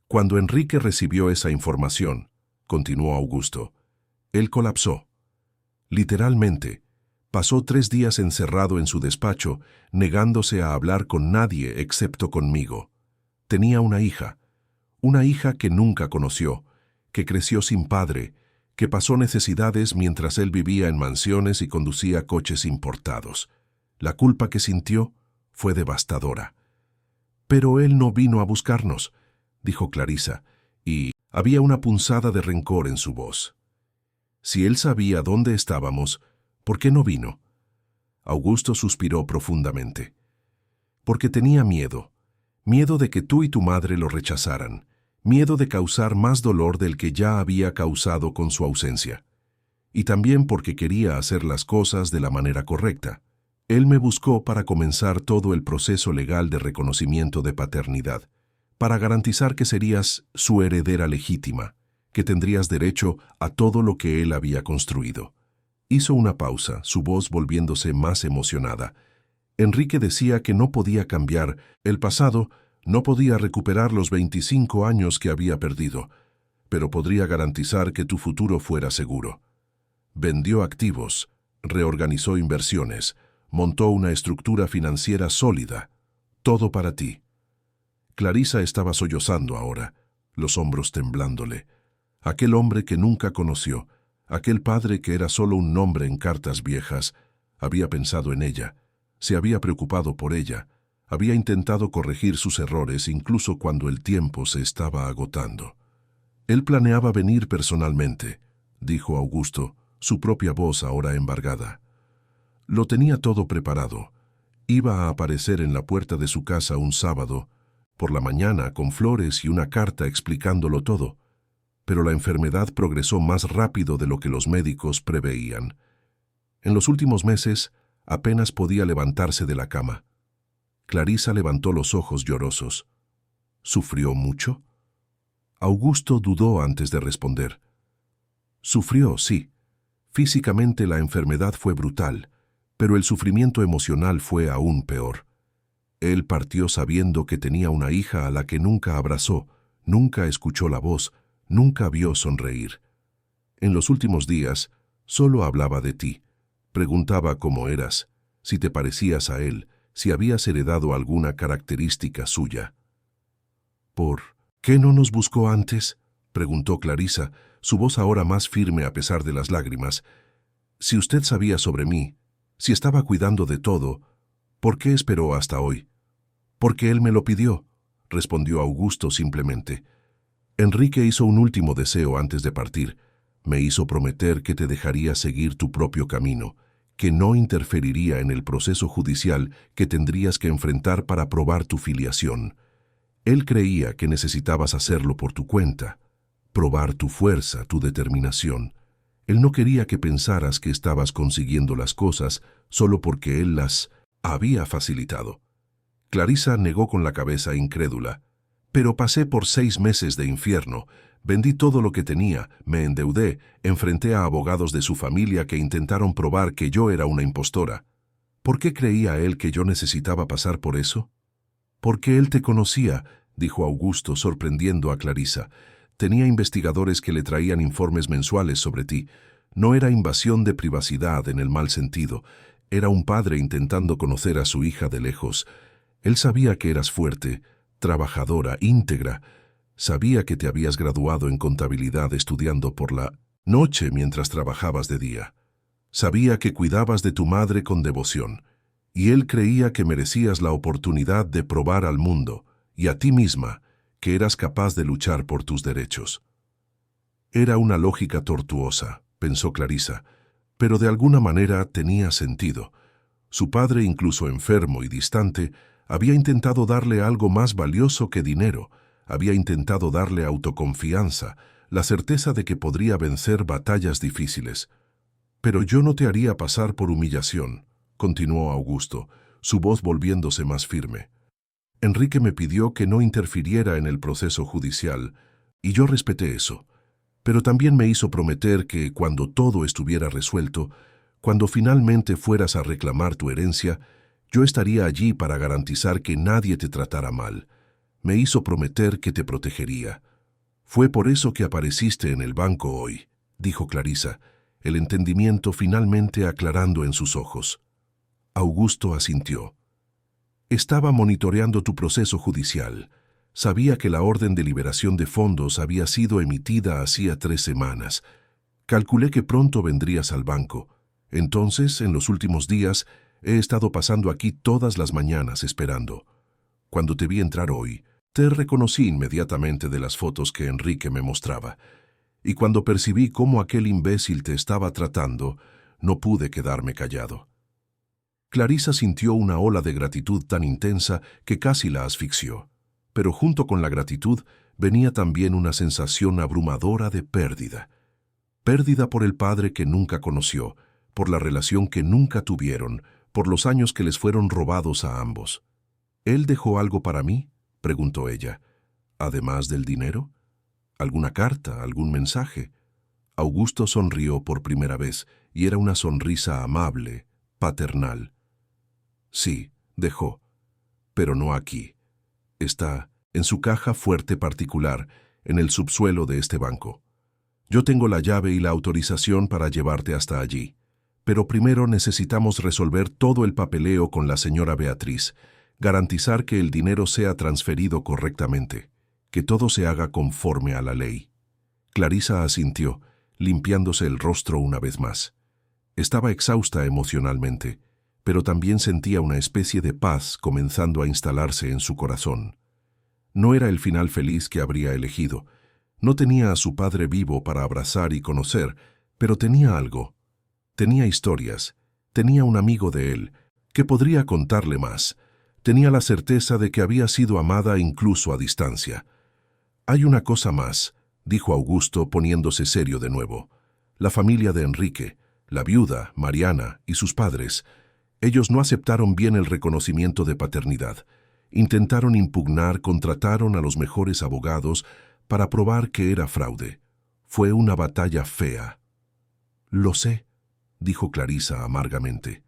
Cuando Enrique recibió esa información, continuó Augusto, él colapsó. Literalmente, pasó 3 días encerrado en su despacho, negándose a hablar con nadie excepto conmigo. Tenía una hija que nunca conoció, que creció sin padre, que pasó necesidades mientras él vivía en mansiones y conducía coches importados. La culpa que sintió fue devastadora. Pero él no vino a buscarnos, dijo Clarisa, y había una punzada de rencor en su voz. Si él sabía dónde estábamos, ¿por qué no vino? Augusto suspiró profundamente. Porque tenía miedo. Miedo de que tú y tu madre lo rechazaran. Miedo de causar más dolor del que ya había causado con su ausencia. Y también porque quería hacer las cosas de la manera correcta. Él me buscó para comenzar todo el proceso legal de reconocimiento de paternidad, para garantizar que serías su heredera legítima, que tendrías derecho a todo lo que él había construido. Hizo una pausa, su voz volviéndose más emocionada. Enrique decía que no podía cambiar el pasado, no podía recuperar los 25 años que había perdido, pero podría garantizar que tu futuro fuera seguro. Vendió activos, reorganizó inversiones, montó una estructura financiera sólida. Todo para ti. Clarisa estaba sollozando ahora, los hombros temblándole. Aquel hombre que nunca conoció, aquel padre que era solo un nombre en cartas viejas, había pensado en ella, se había preocupado por ella, había intentado corregir sus errores incluso cuando el tiempo se estaba agotando. Él planeaba venir personalmente, dijo Augusto, su propia voz ahora embargada. Lo tenía todo preparado. Iba a aparecer en la puerta de su casa un sábado, por la mañana, con flores y una carta explicándolo todo, pero la enfermedad progresó más rápido de lo que los médicos preveían. En los últimos meses, apenas podía levantarse de la cama. Clarisa levantó los ojos llorosos. ¿Sufrió mucho? Augusto dudó antes de responder. Sufrió, sí. Físicamente la enfermedad fue brutal, pero el sufrimiento emocional fue aún peor. Él partió sabiendo que tenía una hija a la que nunca abrazó, nunca escuchó la voz, nunca vio sonreír. En los últimos días, solo hablaba de ti. Preguntaba cómo eras, si te parecías a él, si habías heredado alguna característica suya. ¿Por qué no nos buscó antes?, preguntó Clarisa, su voz ahora más firme a pesar de las lágrimas. Si usted sabía sobre mí, si estaba cuidando de todo, ¿por qué esperó hasta hoy? Porque él me lo pidió, respondió Augusto simplemente. Enrique hizo un último deseo antes de partir. Me hizo prometer que te dejaría seguir tu propio camino, que no interferiría en el proceso judicial que tendrías que enfrentar para probar tu filiación. Él creía que necesitabas hacerlo por tu cuenta, probar tu fuerza, tu determinación. Él no quería que pensaras que estabas consiguiendo las cosas solo porque él las había facilitado. Clarisa negó con la cabeza incrédula. Pero pasé por 6 meses de infierno, vendí todo lo que tenía, me endeudé, enfrenté a abogados de su familia que intentaron probar que yo era una impostora. ¿Por qué creía él que yo necesitaba pasar por eso? Porque él te conocía, dijo Augusto, sorprendiendo a Clarisa. Tenía investigadores que le traían informes mensuales sobre ti. No era invasión de privacidad en el mal sentido. Era un padre intentando conocer a su hija de lejos. Él sabía que eras fuerte, trabajadora, íntegra. Sabía que te habías graduado en contabilidad estudiando por la noche mientras trabajabas de día. Sabía que cuidabas de tu madre con devoción. Y él creía que merecías la oportunidad de probar al mundo, y a ti misma, que eras capaz de luchar por tus derechos. Era una lógica tortuosa, pensó Clarisa, pero de alguna manera tenía sentido. Su padre, incluso enfermo y distante, había intentado darle algo más valioso que dinero, había intentado darle autoconfianza, la certeza de que podría vencer batallas difíciles. Pero yo no te haría pasar por humillación, continuó Augusto, su voz volviéndose más firme. Enrique me pidió que no interfiriera en el proceso judicial, y yo respeté eso. Pero también me hizo prometer que cuando todo estuviera resuelto, cuando finalmente fueras a reclamar tu herencia, yo estaría allí para garantizar que nadie te tratara mal. Me hizo prometer que te protegería. Fue por eso que apareciste en el banco hoy, dijo Clarisa, el entendimiento finalmente aclarando en sus ojos. Augusto asintió. Estaba monitoreando tu proceso judicial. Sabía que la orden de liberación de fondos había sido emitida hacía 3 semanas. Calculé que pronto vendrías al banco. Entonces, en los últimos días, he estado pasando aquí todas las mañanas esperando. Cuando te vi entrar hoy, te reconocí inmediatamente de las fotos que Enrique me mostraba. Y cuando percibí cómo aquel imbécil te estaba tratando, no pude quedarme callado. Clarisa sintió una ola de gratitud tan intensa que casi la asfixió. Pero junto con la gratitud venía también una sensación abrumadora de pérdida. Pérdida por el padre que nunca conoció, por la relación que nunca tuvieron, por los años que les fueron robados a ambos. ¿Él dejó algo para mí?, preguntó ella. ¿Además del dinero? ¿Alguna carta, algún mensaje? Augusto sonrió por primera vez, y era una sonrisa amable, paternal. Sí, dejó, pero no aquí. Está en su caja fuerte particular, en el subsuelo de este banco. Yo tengo la llave y la autorización para llevarte hasta allí. Pero primero necesitamos resolver todo el papeleo con la señora Beatriz, garantizar que el dinero sea transferido correctamente, que todo se haga conforme a la ley. Clarisa asintió, limpiándose el rostro una vez más. Estaba exhausta emocionalmente, pero también sentía una especie de paz comenzando a instalarse en su corazón. No era el final feliz que habría elegido. No tenía a su padre vivo para abrazar y conocer, pero tenía algo. Tenía historias, tenía un amigo de él, que podría contarle más. Tenía la certeza de que había sido amada incluso a distancia. «Hay una cosa más», dijo Augusto poniéndose serio de nuevo. «La familia de Enrique, la viuda, Mariana, y sus padres, ellos no aceptaron bien el reconocimiento de paternidad. Intentaron impugnar, contrataron a los mejores abogados para probar que era fraude. Fue una batalla fea». «Lo sé», dijo Clarisa amargamente.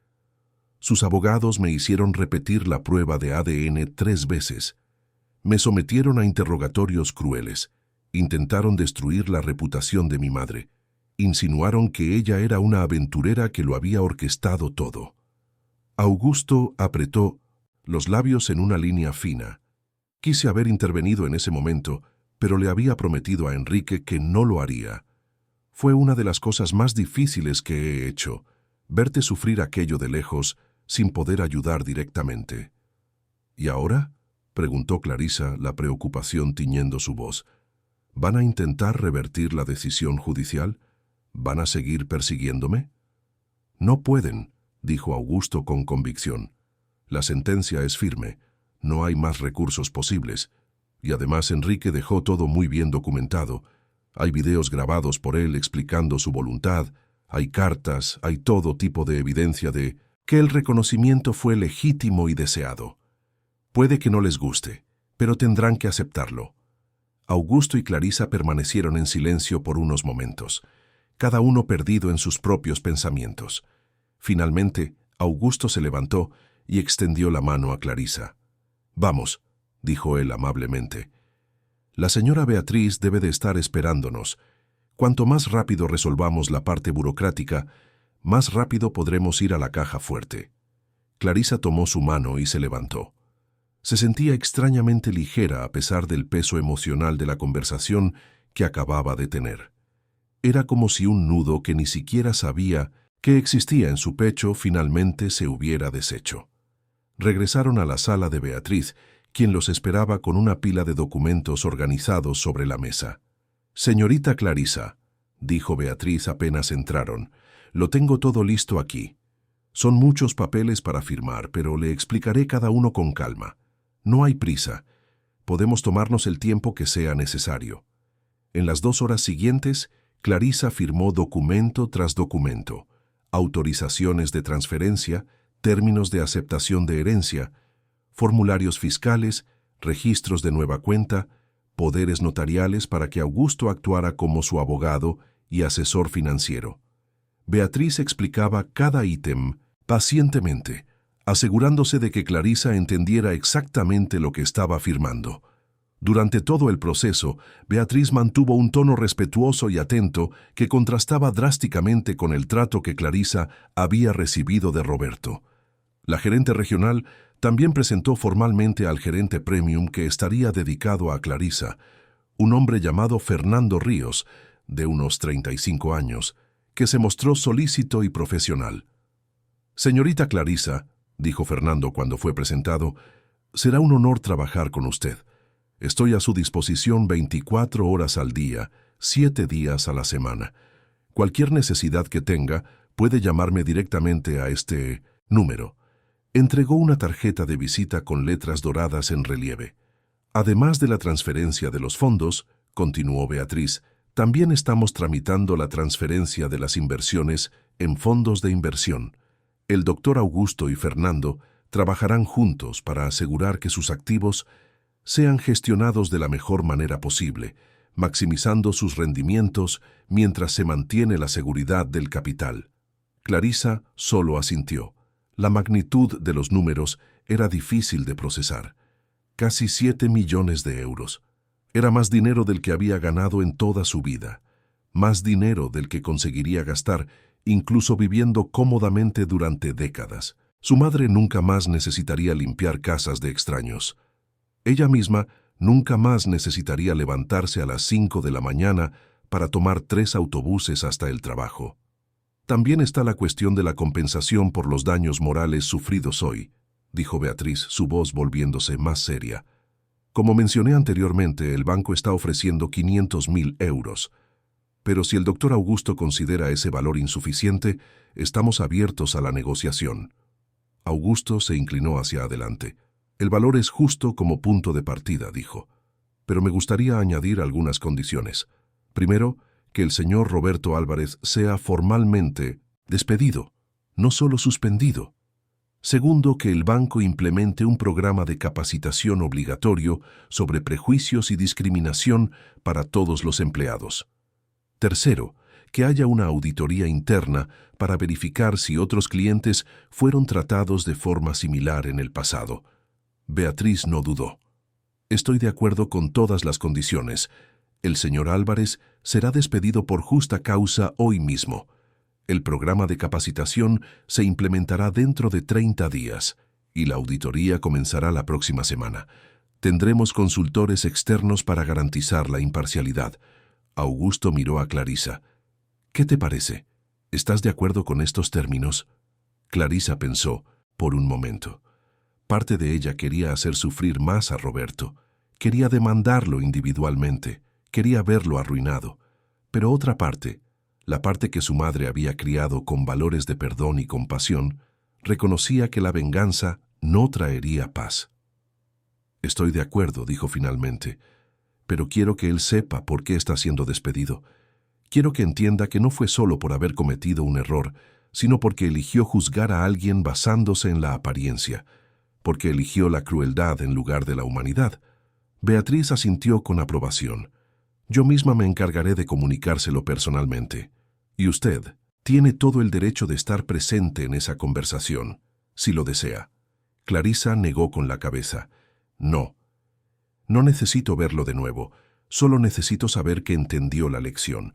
«Sus abogados me hicieron repetir la prueba de ADN 3 veces. Me sometieron a interrogatorios crueles. Intentaron destruir la reputación de mi madre. Insinuaron que ella era una aventurera que lo había orquestado todo». Augusto apretó los labios en una línea fina. Quise haber intervenido en ese momento, pero le había prometido a Enrique que no lo haría. Fue una de las cosas más difíciles que he hecho, verte sufrir aquello de lejos sin poder ayudar directamente. «¿Y ahora?», preguntó Clarisa, la preocupación tiñendo su voz. «¿Van a intentar revertir la decisión judicial? ¿Van a seguir persiguiéndome?». «No pueden», dijo Augusto con convicción. «La sentencia es firme, no hay más recursos posibles. Y además Enrique dejó todo muy bien documentado. Hay videos grabados por él explicando su voluntad, hay cartas, hay todo tipo de evidencia de que el reconocimiento fue legítimo y deseado. Puede que no les guste, pero tendrán que aceptarlo». Augusto y Clarisa permanecieron en silencio por unos momentos, cada uno perdido en sus propios pensamientos. Finalmente, Augusto se levantó y extendió la mano a Clarisa. «Vamos», dijo él amablemente. «La señora Beatriz debe de estar esperándonos. Cuanto más rápido resolvamos la parte burocrática, más rápido podremos ir a la caja fuerte». Clarisa tomó su mano y se levantó. Se sentía extrañamente ligera a pesar del peso emocional de la conversación que acababa de tener. Era como si un nudo que ni siquiera sabía que existía en su pecho finalmente se hubiera deshecho. Regresaron a la sala de Beatriz, quien los esperaba con una pila de documentos organizados sobre la mesa. «Señorita Clarisa», dijo Beatriz apenas entraron, «lo tengo todo listo aquí. Son muchos papeles para firmar, pero le explicaré cada uno con calma. No hay prisa. Podemos tomarnos el tiempo que sea necesario». En las 2 horas siguientes, Clarisa firmó documento tras documento, autorizaciones de transferencia, términos de aceptación de herencia, formularios fiscales, registros de nueva cuenta, poderes notariales para que Augusto actuara como su abogado y asesor financiero. Beatriz explicaba cada ítem pacientemente, asegurándose de que Clarisa entendiera exactamente lo que estaba firmando. Durante todo el proceso, Beatriz mantuvo un tono respetuoso y atento que contrastaba drásticamente con el trato que Clarisa había recibido de Roberto. La gerente regional también presentó formalmente al gerente premium que estaría dedicado a Clarisa, un hombre llamado Fernando Ríos, de unos 35 años, que se mostró solícito y profesional. «Señorita Clarisa», dijo Fernando cuando fue presentado, «será un honor trabajar con usted. Estoy a su disposición 24 horas al día, 7 días a la semana. Cualquier necesidad que tenga, puede llamarme directamente a este número». Entregó una tarjeta de visita con letras doradas en relieve. «Además de la transferencia de los fondos», continuó Beatriz, «también estamos tramitando la transferencia de las inversiones en fondos de inversión. El doctor Augusto y Fernando trabajarán juntos para asegurar que sus activos sean gestionados de la mejor manera posible, maximizando sus rendimientos mientras se mantiene la seguridad del capital». Clarisa solo asintió. La magnitud de los números era difícil de procesar. Casi 7 millones de euros. Era más dinero del que había ganado en toda su vida. Más dinero del que conseguiría gastar, incluso viviendo cómodamente durante décadas. Su madre nunca más necesitaría limpiar casas de extraños. Ella misma nunca más necesitaría levantarse a las 5 de la mañana para tomar 3 autobuses hasta el trabajo. También está la cuestión de la compensación por los daños morales sufridos hoy, dijo Beatriz, su voz volviéndose más seria. Como mencioné anteriormente, el banco está ofreciendo 500.000 euros. Pero si el doctor Augusto considera ese valor insuficiente, estamos abiertos a la negociación. Augusto se inclinó hacia adelante. El valor es justo como punto de partida, dijo. Pero me gustaría añadir algunas condiciones. Primero, que el señor Roberto Álvarez sea formalmente despedido, no solo suspendido. Segundo, que el banco implemente un programa de capacitación obligatorio sobre prejuicios y discriminación para todos los empleados. Tercero, que haya una auditoría interna para verificar si otros clientes fueron tratados de forma similar en el pasado. Beatriz no dudó. Estoy de acuerdo con todas las condiciones. El señor Álvarez será despedido por justa causa hoy mismo. El programa de capacitación se implementará dentro de 30 días y la auditoría comenzará la próxima semana. Tendremos consultores externos para garantizar la imparcialidad. Augusto miró a Clarisa. ¿Qué te parece? ¿Estás de acuerdo con estos términos? Clarisa pensó por un momento. Parte de ella quería hacer sufrir más a Roberto. Quería demandarlo individualmente. Quería verlo arruinado. Pero otra parte, la parte que su madre había criado con valores de perdón y compasión, reconocía que la venganza no traería paz. Estoy de acuerdo, dijo finalmente, pero quiero que él sepa por qué está siendo despedido. Quiero que entienda que no fue solo por haber cometido un error, sino porque eligió juzgar a alguien basándose en la apariencia, porque eligió la crueldad en lugar de la humanidad. Beatriz asintió con aprobación. Yo misma me encargaré de comunicárselo personalmente. Y usted tiene todo el derecho de estar presente en esa conversación, si lo desea. Clarisa negó con la cabeza. No. No necesito verlo de nuevo. Solo necesito saber que entendió la lección.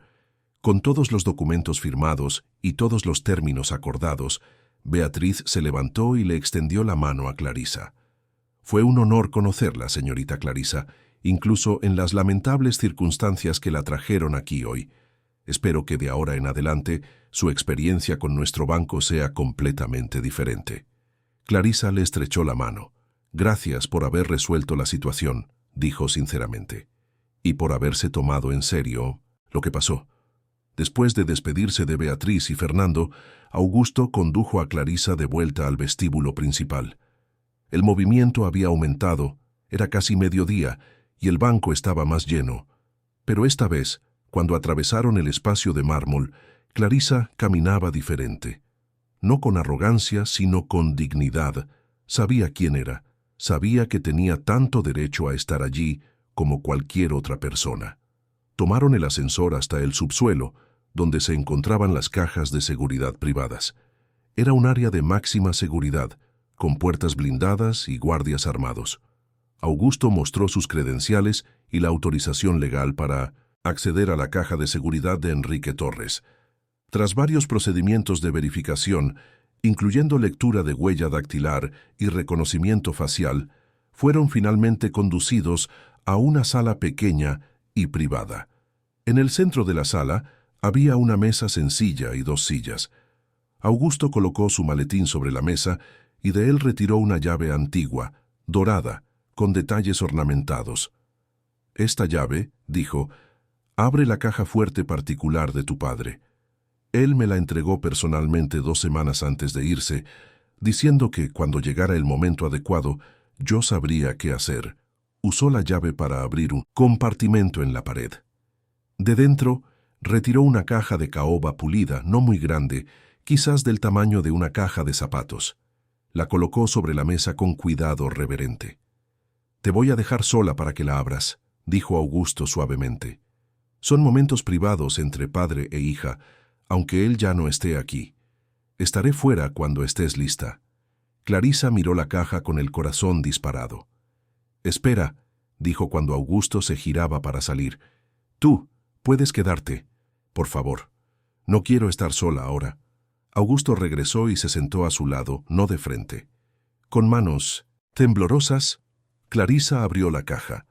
Con todos los documentos firmados y todos los términos acordados, Beatriz se levantó y le extendió la mano a Clarisa. Fue un honor conocerla, señorita Clarisa, incluso en las lamentables circunstancias que la trajeron aquí hoy. Espero que de ahora en adelante su experiencia con nuestro banco sea completamente diferente. Clarisa le estrechó la mano. Gracias por haber resuelto la situación, dijo sinceramente, y por haberse tomado en serio lo que pasó. Después de despedirse de Beatriz y Fernando, Augusto condujo a Clarisa de vuelta al vestíbulo principal. El movimiento había aumentado, era casi mediodía, y el banco estaba más lleno. Pero esta vez, cuando atravesaron el espacio de mármol, Clarisa caminaba diferente. No con arrogancia, sino con dignidad. Sabía quién era, sabía que tenía tanto derecho a estar allí como cualquier otra persona. Tomaron el ascensor hasta el subsuelo, donde se encontraban las cajas de seguridad privadas. Era un área de máxima seguridad, con puertas blindadas y guardias armados. Augusto mostró sus credenciales y la autorización legal para acceder a la caja de seguridad de Enrique Torres. Tras varios procedimientos de verificación, incluyendo lectura de huella dactilar y reconocimiento facial, fueron finalmente conducidos a una sala pequeña y privada. En el centro de la sala había una mesa sencilla y 2 sillas. Augusto colocó su maletín sobre la mesa y de él retiró una llave antigua, dorada, con detalles ornamentados. Esta llave, dijo, abre la caja fuerte particular de tu padre. Él me la entregó personalmente 2 semanas antes de irse, diciendo que cuando llegara el momento adecuado, yo sabría qué hacer. Usó la llave para abrir un compartimento en la pared. De dentro, retiró una caja de caoba pulida, no muy grande, quizás del tamaño de una caja de zapatos. La colocó sobre la mesa con cuidado reverente. «Te voy a dejar sola para que la abras», dijo Augusto suavemente. «Son momentos privados entre padre e hija, aunque él ya no esté aquí. Estaré fuera cuando estés lista». Clarisa miró la caja con el corazón disparado. «Espera», dijo cuando Augusto se giraba para salir. «Tú, puedes quedarte. Por favor. No quiero estar sola ahora». Augusto regresó y se sentó a su lado, no de frente. Con manos temblorosas, Clarisa abrió la caja.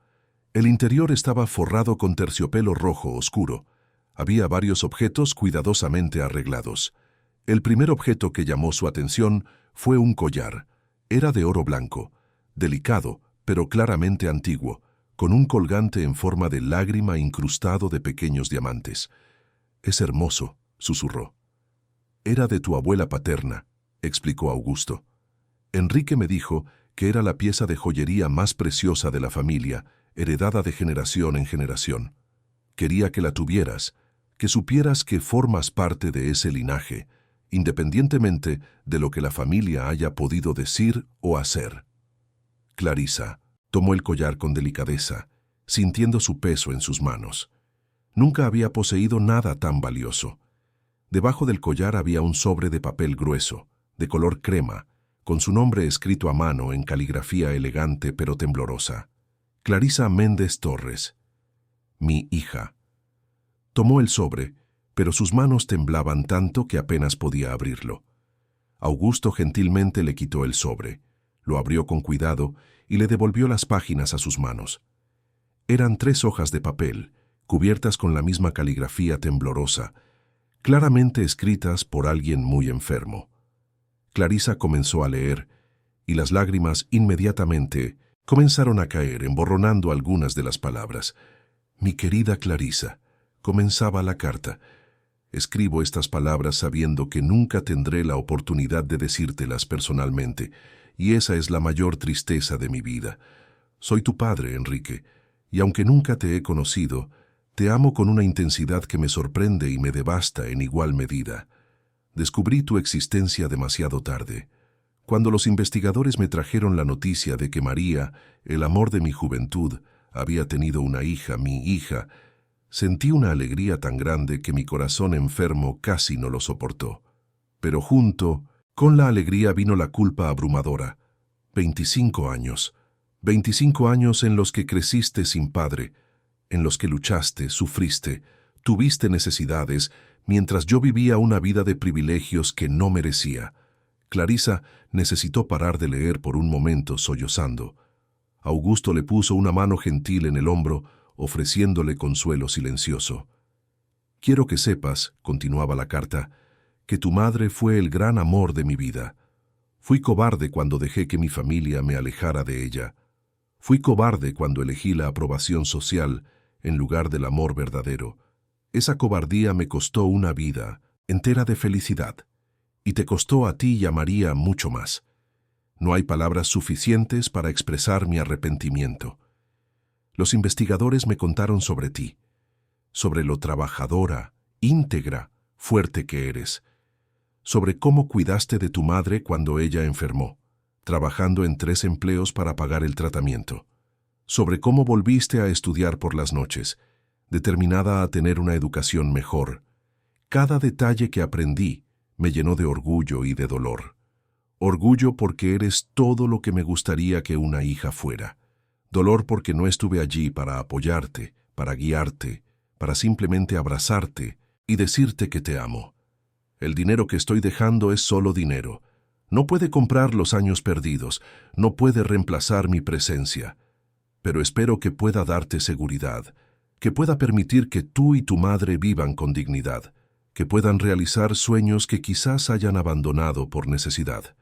El interior estaba forrado con terciopelo rojo oscuro. Había varios objetos cuidadosamente arreglados. El primer objeto que llamó su atención fue un collar. Era de oro blanco, delicado, pero claramente antiguo, con un colgante en forma de lágrima incrustado de pequeños diamantes. «Es hermoso», susurró. «Era de tu abuela paterna», explicó Augusto. Enrique me dijo que era la pieza de joyería más preciosa de la familia, heredada de generación en generación. Quería que la tuvieras, que supieras que formas parte de ese linaje, independientemente de lo que la familia haya podido decir o hacer. Clarisa tomó el collar con delicadeza, sintiendo su peso en sus manos. Nunca había poseído nada tan valioso. Debajo del collar había un sobre de papel grueso, de color crema, con su nombre escrito a mano en caligrafía elegante pero temblorosa. Clarisa Méndez Torres. Mi hija. Tomó el sobre, pero sus manos temblaban tanto que apenas podía abrirlo. Augusto gentilmente le quitó el sobre, lo abrió con cuidado y le devolvió las páginas a sus manos. Eran 3 hojas de papel, cubiertas con la misma caligrafía temblorosa, claramente escritas por alguien muy enfermo. Clarisa comenzó a leer, y las lágrimas inmediatamente comenzaron a caer, emborronando algunas de las palabras. Mi querida Clarisa, comenzaba la carta. Escribo estas palabras sabiendo que nunca tendré la oportunidad de decírtelas personalmente, y esa es la mayor tristeza de mi vida. Soy tu padre, Enrique, y aunque nunca te he conocido, te amo con una intensidad que me sorprende y me devasta en igual medida. Descubrí tu existencia demasiado tarde. Cuando los investigadores me trajeron la noticia de que María, el amor de mi juventud, había tenido una hija, mi hija, sentí una alegría tan grande que mi corazón enfermo casi no lo soportó. Pero junto con la alegría vino la culpa abrumadora. 25 años. 25 años en los que creciste sin padre, en los que luchaste, sufriste, tuviste necesidades, mientras yo vivía una vida de privilegios que no merecía. Clarisa necesitó parar de leer por un momento, sollozando. Augusto le puso una mano gentil en el hombro, ofreciéndole consuelo silencioso. Quiero que sepas, continuaba la carta, que tu madre fue el gran amor de mi vida. Fui cobarde cuando dejé que mi familia me alejara de ella. Fui cobarde cuando elegí la aprobación social en lugar del amor verdadero. Esa cobardía me costó una vida entera de felicidad, y te costó a ti y a María mucho más. No hay palabras suficientes para expresar mi arrepentimiento. Los investigadores me contaron sobre ti, sobre lo trabajadora, íntegra, fuerte que eres, sobre cómo cuidaste de tu madre cuando ella enfermó, trabajando en 3 empleos para pagar el tratamiento, sobre cómo volviste a estudiar por las noches, determinada a tener una educación mejor. Cada detalle que aprendí me llenó de orgullo y de dolor. Orgullo porque eres todo lo que me gustaría que una hija fuera. Dolor porque no estuve allí para apoyarte, para guiarte, para simplemente abrazarte y decirte que te amo. El dinero que estoy dejando es solo dinero. No puede comprar los años perdidos, no puede reemplazar mi presencia. Pero espero que pueda darte seguridad, que pueda permitir que tú y tu madre vivan con dignidad, que puedan realizar sueños que quizás hayan abandonado por necesidad.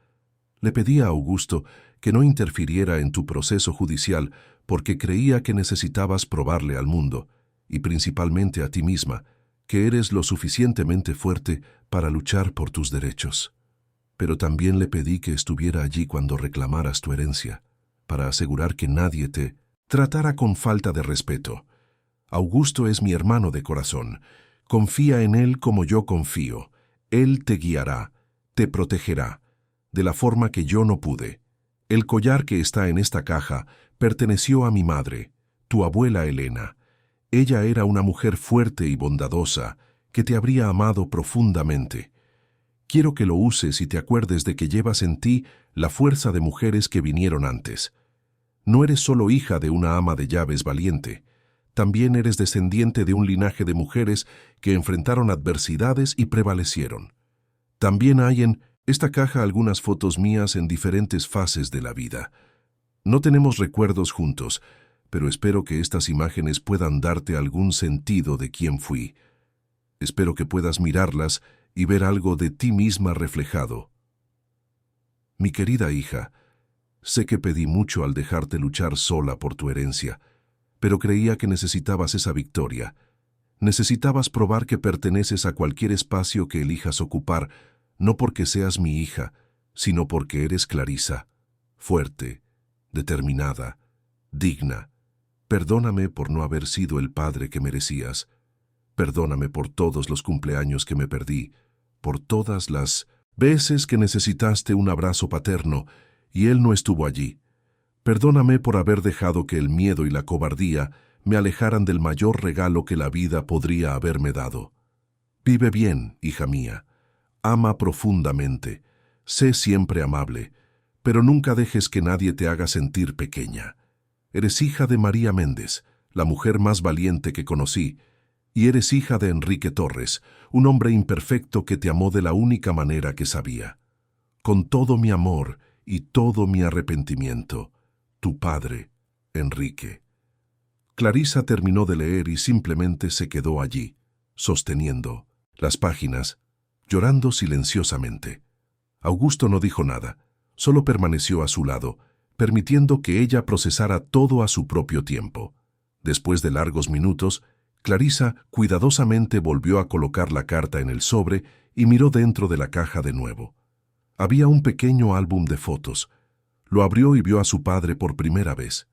Le pedí a Augusto que no interfiriera en tu proceso judicial porque creía que necesitabas probarle al mundo, y principalmente a ti misma, que eres lo suficientemente fuerte para luchar por tus derechos. Pero también le pedí que estuviera allí cuando reclamaras tu herencia, para asegurar que nadie te tratara con falta de respeto. Augusto es mi hermano de corazón. Confía en él como yo confío. Él te guiará, te protegerá, de la forma que yo no pude. El collar que está en esta caja perteneció a mi madre, tu abuela Elena. Ella era una mujer fuerte y bondadosa, que te habría amado profundamente. Quiero que lo uses y te acuerdes de que llevas en ti la fuerza de mujeres que vinieron antes. No eres solo hija de una ama de llaves valiente, también eres descendiente de un linaje de mujeres que enfrentaron adversidades y prevalecieron. También hay en esta caja algunas fotos mías en diferentes fases de la vida. No tenemos recuerdos juntos, pero espero que estas imágenes puedan darte algún sentido de quién fui. Espero que puedas mirarlas y ver algo de ti misma reflejado. Mi querida hija, sé que pedí mucho al dejarte luchar sola por tu herencia, pero creía que necesitabas esa victoria. Necesitabas probar que perteneces a cualquier espacio que elijas ocupar, no porque seas mi hija, sino porque eres Clarisa, fuerte, determinada, digna. Perdóname por no haber sido el padre que merecías. Perdóname por todos los cumpleaños que me perdí, por todas las veces que necesitaste un abrazo paterno y él no estuvo allí. Perdóname por haber dejado que el miedo y la cobardía me alejaran del mayor regalo que la vida podría haberme dado. Vive bien, hija mía. Ama profundamente. Sé siempre amable, pero nunca dejes que nadie te haga sentir pequeña. Eres hija de María Méndez, la mujer más valiente que conocí, y eres hija de Enrique Torres, un hombre imperfecto que te amó de la única manera que sabía. Con todo mi amor y todo mi arrepentimiento, tu padre, Enrique. Clarisa terminó de leer y simplemente se quedó allí, sosteniendo las páginas, llorando silenciosamente. Augusto no dijo nada, solo permaneció a su lado, permitiendo que ella procesara todo a su propio tiempo. Después de largos minutos, Clarisa cuidadosamente volvió a colocar la carta en el sobre y miró dentro de la caja de nuevo. Había un pequeño álbum de fotos. Lo abrió y vio a su padre por primera vez.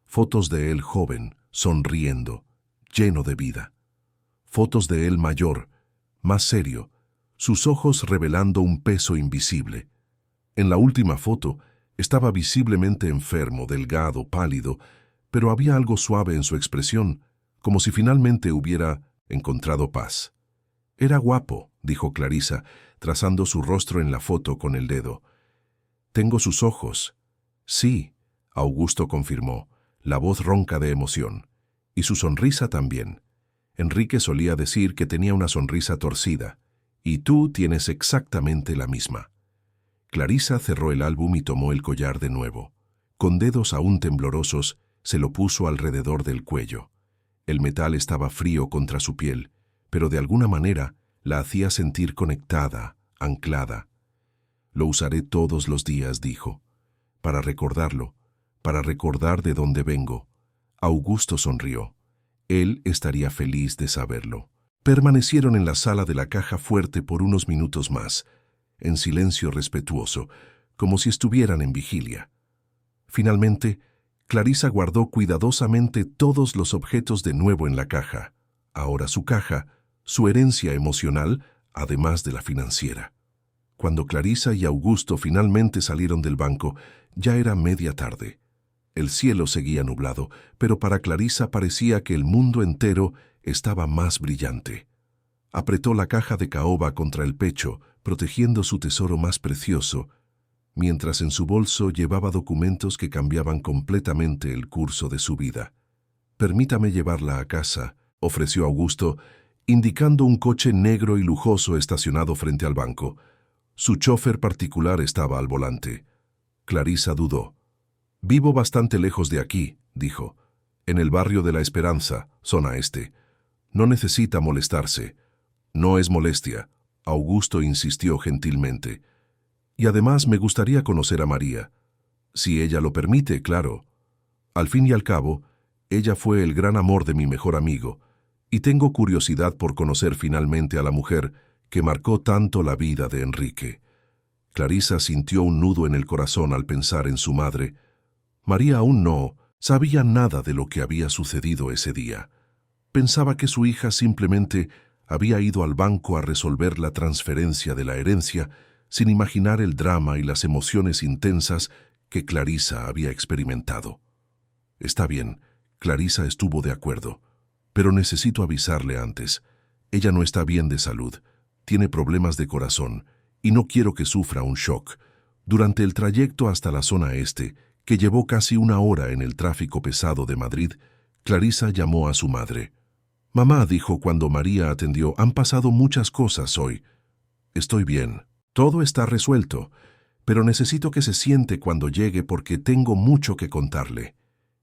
Fotos de él joven, sonriendo, lleno de vida. Fotos de él mayor, más serio, sus ojos revelando un peso invisible. En la última foto estaba visiblemente enfermo, delgado, pálido, pero había algo suave en su expresión, como si finalmente hubiera encontrado paz. Era guapo, dijo Clarisa, trazando su rostro en la foto con el dedo. Tengo sus ojos. Sí, Augusto confirmó, la voz ronca de emoción. Y su sonrisa también. Enrique solía decir que tenía una sonrisa torcida, y tú tienes exactamente la misma. Clarisa cerró el álbum y tomó el collar de nuevo. Con dedos aún temblorosos, se lo puso alrededor del cuello. El metal estaba frío contra su piel, pero de alguna manera la hacía sentir conectada, anclada. Lo usaré todos los días, dijo, para recordarlo, para recordar de dónde vengo. Augusto sonrió. Él estaría feliz de saberlo. Permanecieron en la sala de la caja fuerte por unos minutos más, en silencio respetuoso, como si estuvieran en vigilia. Finalmente, Clarisa guardó cuidadosamente todos los objetos de nuevo en la caja. Ahora su caja, su herencia emocional, además de la financiera. Cuando Clarisa y Augusto finalmente salieron del banco, ya era media tarde. El cielo seguía nublado, pero para Clarisa parecía que el mundo entero estaba más brillante. Apretó la caja de caoba contra el pecho, protegiendo su tesoro más precioso, mientras en su bolso llevaba documentos que cambiaban completamente el curso de su vida. «Permítame llevarla a casa», ofreció Augusto, indicando un coche negro y lujoso estacionado frente al banco. Su chofer particular estaba al volante. Clarisa dudó. «Vivo bastante lejos de aquí», dijo. «En el barrio de La Esperanza, zona este. No necesita molestarse». «No es molestia», Augusto insistió gentilmente. «Y además me gustaría conocer a María. Si ella lo permite, claro. Al fin y al cabo, ella fue el gran amor de mi mejor amigo, y tengo curiosidad por conocer finalmente a la mujer que marcó tanto la vida de Enrique». Clarisa sintió un nudo en el corazón al pensar en su madre. María aún no sabía nada de lo que había sucedido ese día. Pensaba que su hija simplemente había ido al banco a resolver la transferencia de la herencia, sin imaginar el drama y las emociones intensas que Clarisa había experimentado. «Está bien», Clarisa estuvo de acuerdo, «pero necesito avisarle antes. Ella no está bien de salud, tiene problemas de corazón, y no quiero que sufra un shock. Durante el trayecto hasta la zona este, que llevó casi una hora en el tráfico pesado de Madrid, Clarisa llamó a su madre. «Mamá», dijo cuando María atendió, «han pasado muchas cosas hoy». «Estoy bien. Todo está resuelto, pero necesito que se siente cuando llegue porque tengo mucho que contarle».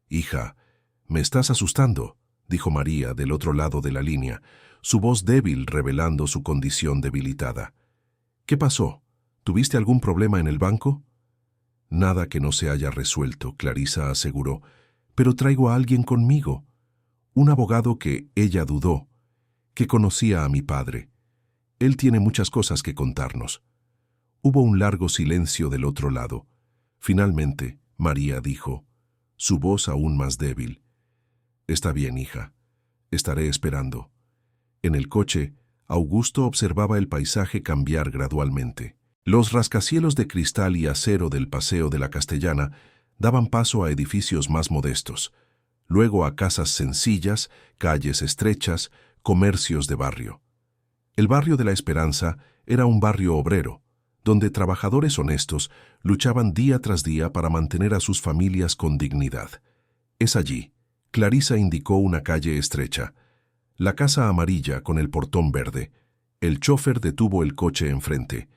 «Hija, me estás asustando», dijo María del otro lado de la línea, su voz débil revelando su condición debilitada. «¿Qué pasó? ¿Tuviste algún problema en el banco?» «Nada que no se haya resuelto», Clarisa aseguró, «pero traigo a alguien conmigo. Un abogado que ella dudó, que conocía a mi padre. Él tiene muchas cosas que contarnos». Hubo un largo silencio del otro lado. Finalmente, María dijo, su voz aún más débil: «Está bien, hija. Estaré esperando». En el coche, Augusto observaba el paisaje cambiar gradualmente. Los rascacielos de cristal y acero del Paseo de la Castellana daban paso a edificios más modestos, luego a casas sencillas, calles estrechas, comercios de barrio. El barrio de la Esperanza era un barrio obrero, donde trabajadores honestos luchaban día tras día para mantener a sus familias con dignidad. Es allí. Clarisa indicó una calle estrecha. La casa amarilla con el portón verde. El chófer detuvo el coche enfrente.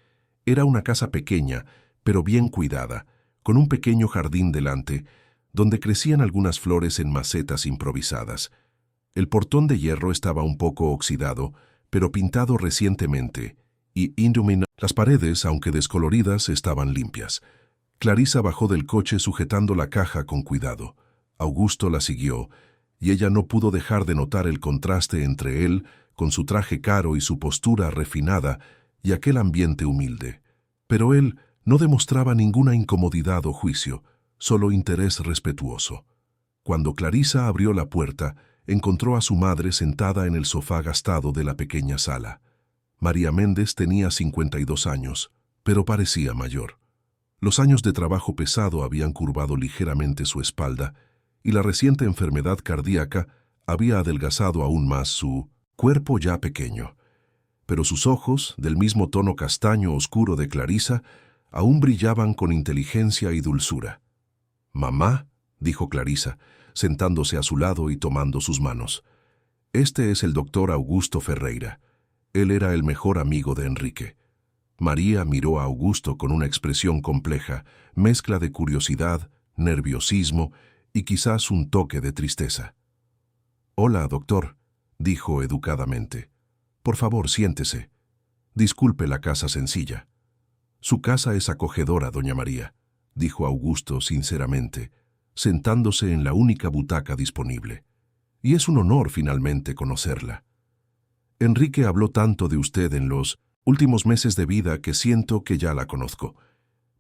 Era una casa pequeña, pero bien cuidada, con un pequeño jardín delante, donde crecían algunas flores en macetas improvisadas. El portón de hierro estaba un poco oxidado, pero pintado recientemente, y las paredes, aunque descoloridas, estaban limpias. Clarisa bajó del coche sujetando la caja con cuidado. Augusto la siguió, y ella no pudo dejar de notar el contraste entre él, con su traje caro y su postura refinada, y aquel ambiente humilde. Pero él no demostraba ninguna incomodidad o juicio, solo interés respetuoso. Cuando Clarisa abrió la puerta, encontró a su madre sentada en el sofá gastado de la pequeña sala. María Méndez tenía 52 años, pero parecía mayor. Los años de trabajo pesado habían curvado ligeramente su espalda, y la reciente enfermedad cardíaca había adelgazado aún más su cuerpo ya pequeño. Pero sus ojos, del mismo tono castaño oscuro de Clarisa, aún brillaban con inteligencia y dulzura. «Mamá», dijo Clarisa, sentándose a su lado y tomando sus manos. «Este es el doctor Augusto Ferreira. Él era el mejor amigo de Enrique». María miró a Augusto con una expresión compleja, mezcla de curiosidad, nerviosismo y quizás un toque de tristeza. «Hola, doctor», dijo educadamente. «Por favor, siéntese. Disculpe la casa sencilla». «Su casa es acogedora, doña María», dijo Augusto sinceramente, sentándose en la única butaca disponible. «Y es un honor finalmente conocerla. Enrique habló tanto de usted en los últimos meses de vida que siento que ya la conozco».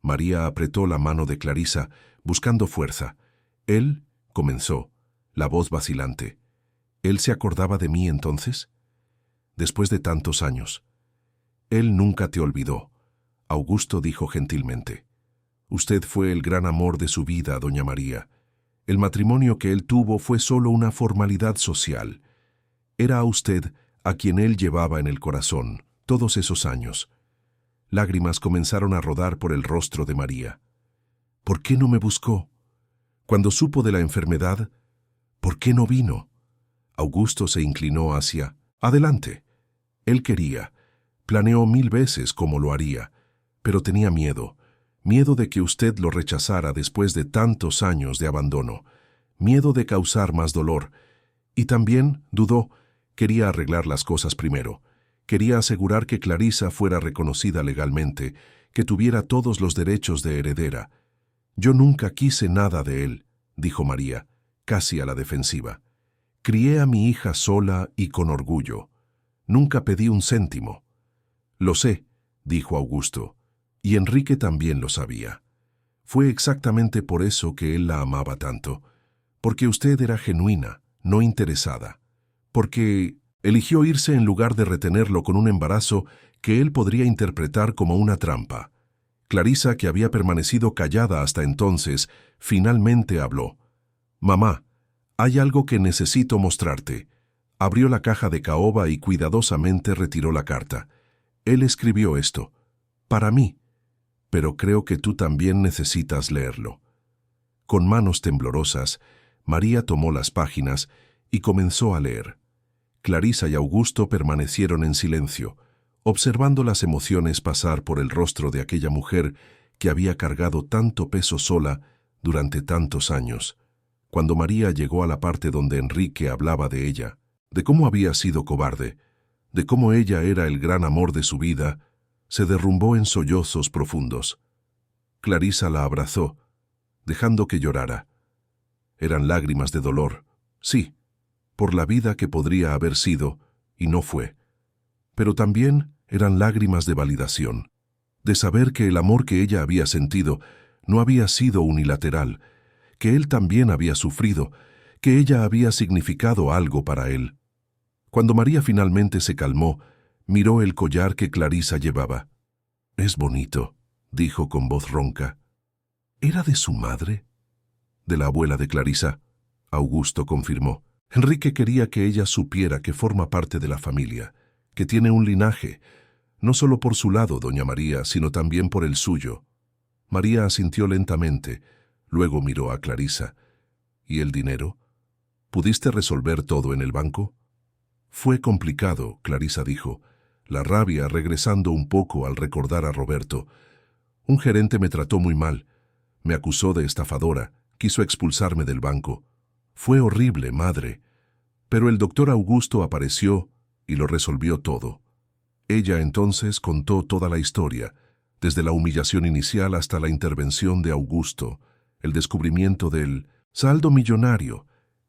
María apretó la mano de Clarisa, buscando fuerza. «Él», comenzó, la voz vacilante. «¿Él se acordaba de mí entonces? Después de tantos años». «Él nunca te olvidó», Augusto dijo gentilmente. «Usted fue el gran amor de su vida, doña María. El matrimonio que él tuvo fue solo una formalidad social. Era a usted a quien él llevaba en el corazón todos esos años». Lágrimas comenzaron a rodar por el rostro de María. «¿Por qué no me buscó? Cuando supo de la enfermedad, ¿por qué no vino?» Augusto se inclinó hacia adelante. Él quería, planeó 1000 veces cómo lo haría, pero tenía miedo de que usted lo rechazara después de tantos años de abandono, miedo de causar más dolor, y también dudó. Quería arreglar las cosas primero. Quería asegurar que Clarisa fuera reconocida legalmente, que tuviera todos los derechos de heredera. «Yo nunca quise nada de él», dijo María, casi a la defensiva. «Crié a mi hija sola y con orgullo. Nunca pedí un céntimo». «Lo sé», dijo Augusto, y Enrique también lo sabía. Fue exactamente por eso que él la amaba tanto, porque usted era genuina, no interesada, porque eligió irse en lugar de retenerlo con un embarazo que él podría interpretar como una trampa. Clarisa, que había permanecido callada hasta entonces, finalmente habló. «Mamá, hay algo que necesito mostrarte». Abrió la caja de caoba y cuidadosamente retiró la carta. «Él escribió esto. Para mí. Pero creo que tú también necesitas leerlo». Con manos temblorosas, María tomó las páginas y comenzó a leer. Clarisa y Augusto permanecieron en silencio, observando las emociones pasar por el rostro de aquella mujer que había cargado tanto peso sola durante tantos años. Cuando María llegó a la parte donde Enrique hablaba de ella, de cómo había sido cobarde, de cómo ella era el gran amor de su vida, se derrumbó en sollozos profundos. Clarisa la abrazó, dejando que llorara. Eran lágrimas de dolor, sí, por la vida que podría haber sido y no fue, pero también eran lágrimas de validación, de saber que el amor que ella había sentido no había sido unilateral, que él también había sufrido, que ella había significado algo para él. Cuando María finalmente se calmó, miró el collar que Clarisa llevaba. «Es bonito», dijo con voz ronca. «¿Era de su madre?» «De la abuela de Clarisa», Augusto confirmó. «Enrique quería que ella supiera que forma parte de la familia, que tiene un linaje, no solo por su lado, doña María, sino también por el suyo». María asintió lentamente, luego miró a Clarisa. «¿Y el dinero? ¿Pudiste resolver todo en el banco?» «Fue complicado», Clarisa dijo, la rabia regresando un poco al recordar a Roberto. «Un gerente me trató muy mal, me acusó de estafadora, quiso expulsarme del banco. Fue horrible, madre. Pero el doctor Augusto apareció y lo resolvió todo». Ella entonces contó toda la historia, desde la humillación inicial hasta la intervención de Augusto, el descubrimiento del saldo millonario,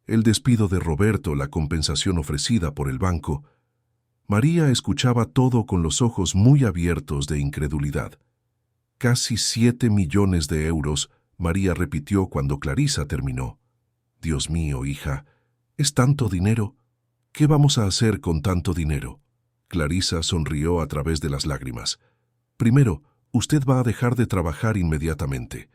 el despido de Roberto, la compensación ofrecida por el banco. María escuchaba todo con los ojos muy abiertos de incredulidad. «Casi 7 millones de euros», María repitió cuando Clarisa terminó. «Dios mío, hija, ¿es tanto dinero? ¿Qué vamos a hacer con tanto dinero?» Clarisa sonrió a través de las lágrimas. «Primero, usted va a dejar de trabajar inmediatamente.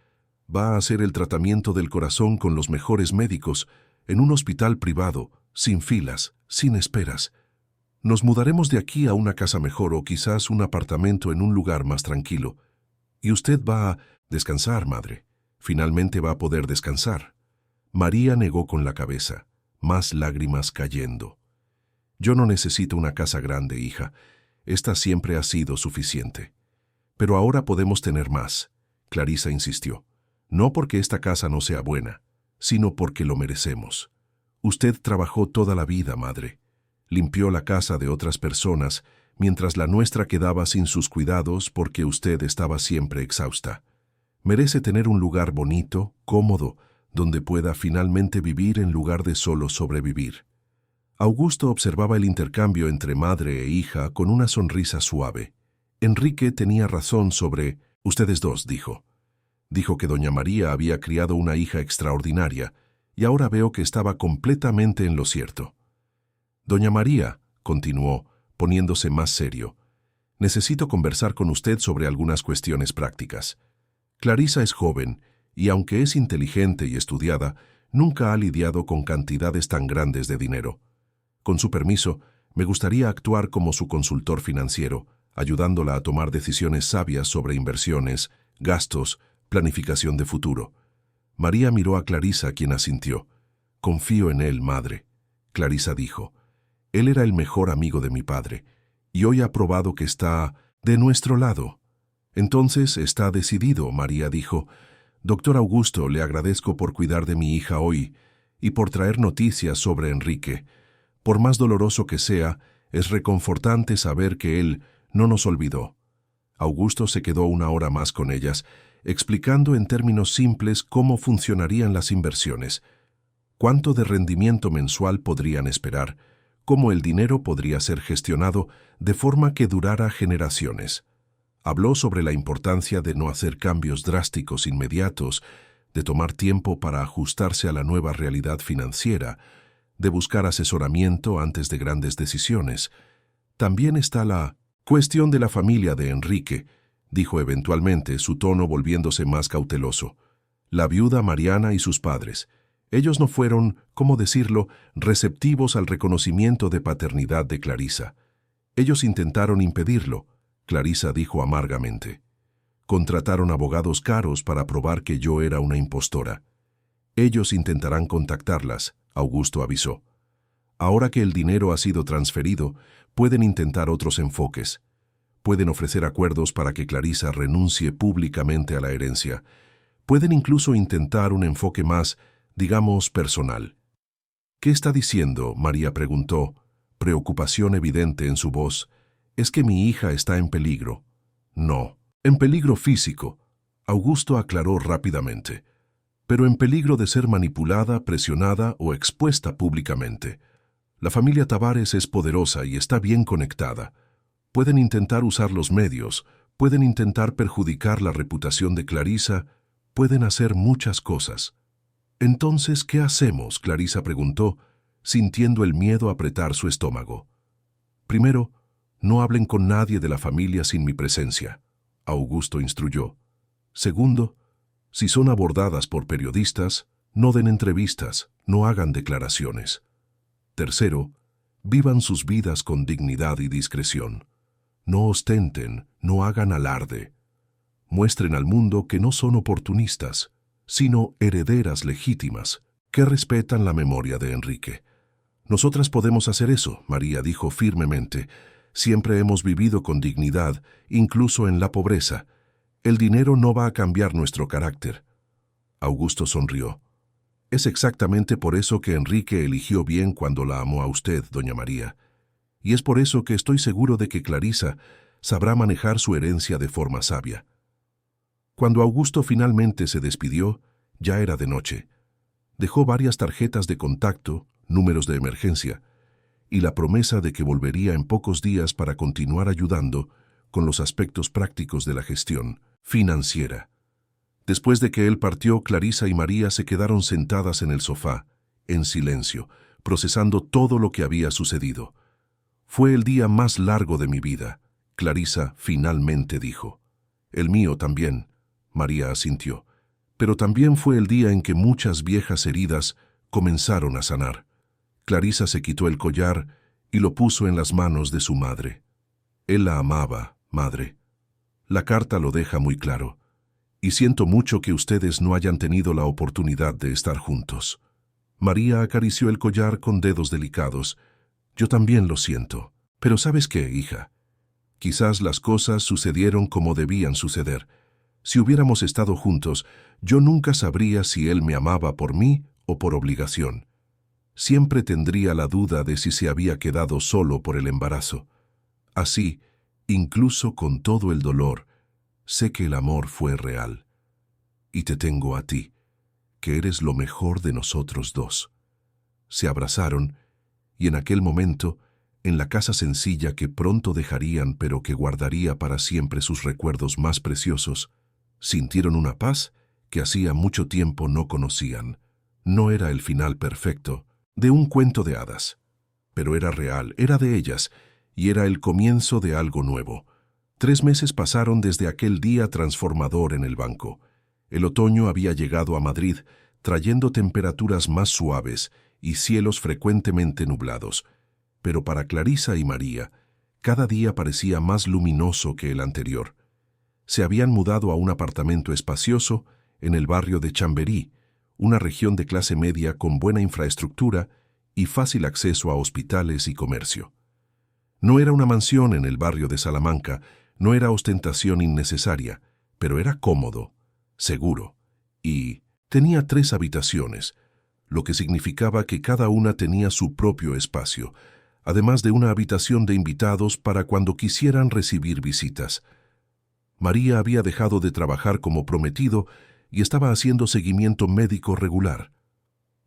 Va a hacer el tratamiento del corazón con los mejores médicos, en un hospital privado, sin filas, sin esperas. Nos mudaremos de aquí a una casa mejor o quizás un apartamento en un lugar más tranquilo. Y usted va a descansar, madre. Finalmente va a poder descansar». María negó con la cabeza, más lágrimas cayendo. «Yo no necesito una casa grande, hija. Esta siempre ha sido suficiente. Pero ahora podemos tener más», Clarisa insistió. «No porque esta casa no sea buena, sino porque lo merecemos. Usted trabajó toda la vida, madre. Limpió la casa de otras personas, mientras la nuestra quedaba sin sus cuidados porque usted estaba siempre exhausta. Merece tener un lugar bonito, cómodo, donde pueda finalmente vivir en lugar de solo sobrevivir». Augusto observaba el intercambio entre madre e hija con una sonrisa suave. Enrique tenía razón sobre «ustedes dos», dijo. Dijo que doña María había criado una hija extraordinaria, y ahora veo que estaba completamente en lo cierto. «Doña María», continuó, poniéndose más serio, «necesito conversar con usted sobre algunas cuestiones prácticas. Clarisa es joven, y aunque es inteligente y estudiada, nunca ha lidiado con cantidades tan grandes de dinero. Con su permiso, me gustaría actuar como su consultor financiero, ayudándola a tomar decisiones sabias sobre inversiones, gastos, planificación de futuro». María miró a Clarisa, quien asintió. «Confío en él, madre», Clarisa dijo. «Él era el mejor amigo de mi padre, y hoy ha probado que está de nuestro lado». «Entonces está decidido», María dijo. «Doctor Augusto, le agradezco por cuidar de mi hija hoy y por traer noticias sobre Enrique. Por más doloroso que sea, es reconfortante saber que él no nos olvidó». Augusto se quedó una hora más con ellas, explicando en términos simples cómo funcionarían las inversiones, cuánto de rendimiento mensual podrían esperar, cómo el dinero podría ser gestionado de forma que durara generaciones. Habló sobre la importancia de no hacer cambios drásticos inmediatos, de tomar tiempo para ajustarse a la nueva realidad financiera, de buscar asesoramiento antes de grandes decisiones. «También está la cuestión de la familia de Enrique», dijo eventualmente, su tono volviéndose más cauteloso. «La viuda Mariana y sus padres. Ellos no fueron, ¿cómo decirlo?, receptivos al reconocimiento de paternidad de Clarisa. Ellos intentaron impedirlo», Clarisa dijo amargamente. «Contrataron abogados caros para probar que yo era una impostora. Ellos intentarán contactarlas», Augusto avisó. «Ahora que el dinero ha sido transferido, pueden intentar otros enfoques. Pueden ofrecer acuerdos para que Clarisa renuncie públicamente a la herencia. Pueden incluso intentar un enfoque más, digamos, personal». «¿Qué está diciendo?», María preguntó, preocupación evidente en su voz. «¿Es que mi hija está en peligro?» «No, en peligro físico», Augusto aclaró rápidamente, «pero en peligro de ser manipulada, presionada o expuesta públicamente. La familia Tavares es poderosa y está bien conectada. Pueden intentar usar los medios, pueden intentar perjudicar la reputación de Clarisa, pueden hacer muchas cosas. Entonces, ¿qué hacemos?, Clarisa preguntó, sintiendo el miedo apretar su estómago. Primero, no hablen con nadie de la familia sin mi presencia, Augusto instruyó. Segundo, si son abordadas por periodistas, no den entrevistas, no hagan declaraciones. Tercero, vivan sus vidas con dignidad y discreción. No ostenten, no hagan alarde. Muestren al mundo que no son oportunistas, sino herederas legítimas, que respetan la memoria de Enrique. Nosotras podemos hacer eso, María dijo firmemente. Siempre hemos vivido con dignidad, incluso en la pobreza. El dinero no va a cambiar nuestro carácter. Augusto sonrió. Es exactamente por eso que Enrique eligió bien cuando la amó a usted, doña María. Y es por eso que estoy seguro de que Clarisa sabrá manejar su herencia de forma sabia. Cuando Augusto finalmente se despidió, ya era de noche. Dejó varias tarjetas de contacto, números de emergencia, y la promesa de que volvería en pocos días para continuar ayudando con los aspectos prácticos de la gestión financiera. Después de que él partió, Clarisa y María se quedaron sentadas en el sofá, en silencio, procesando todo lo que había sucedido. Fue el día más largo de mi vida, Clarisa finalmente dijo. El mío también, María asintió, pero también fue el día en que muchas viejas heridas comenzaron a sanar. Clarisa se quitó el collar y lo puso en las manos de su madre. Él la amaba, madre. La carta lo deja muy claro. Y siento mucho que ustedes no hayan tenido la oportunidad de estar juntos. María acarició el collar con dedos delicados. Yo también lo siento. Pero ¿sabes qué, hija? Quizás las cosas sucedieron como debían suceder. Si hubiéramos estado juntos, yo nunca sabría si él me amaba por mí o por obligación. Siempre tendría la duda de si se había quedado solo por el embarazo. Así, incluso con todo el dolor, sé que el amor fue real. Y te tengo a ti, que eres lo mejor de nosotros dos. Se abrazaron, y en aquel momento, en la casa sencilla que pronto dejarían pero que guardaría para siempre sus recuerdos más preciosos, sintieron una paz que hacía mucho tiempo no conocían. No era el final perfecto de un cuento de hadas, pero era real, era de ellas, y era el comienzo de algo nuevo. 3 meses pasaron desde aquel día transformador en el banco. El otoño había llegado a Madrid, trayendo temperaturas más suaves y cielos frecuentemente nublados. Pero para Clarisa y María, cada día parecía más luminoso que el anterior. Se habían mudado a un apartamento espacioso en el barrio de Chamberí, una región de clase media con buena infraestructura y fácil acceso a hospitales y comercio. No era una mansión en el barrio de Salamanca, no era ostentación innecesaria, pero era cómodo, seguro, y tenía 3 habitaciones, lo que significaba que cada una tenía su propio espacio, además de una habitación de invitados para cuando quisieran recibir visitas. María había dejado de trabajar como prometido y estaba haciendo seguimiento médico regular.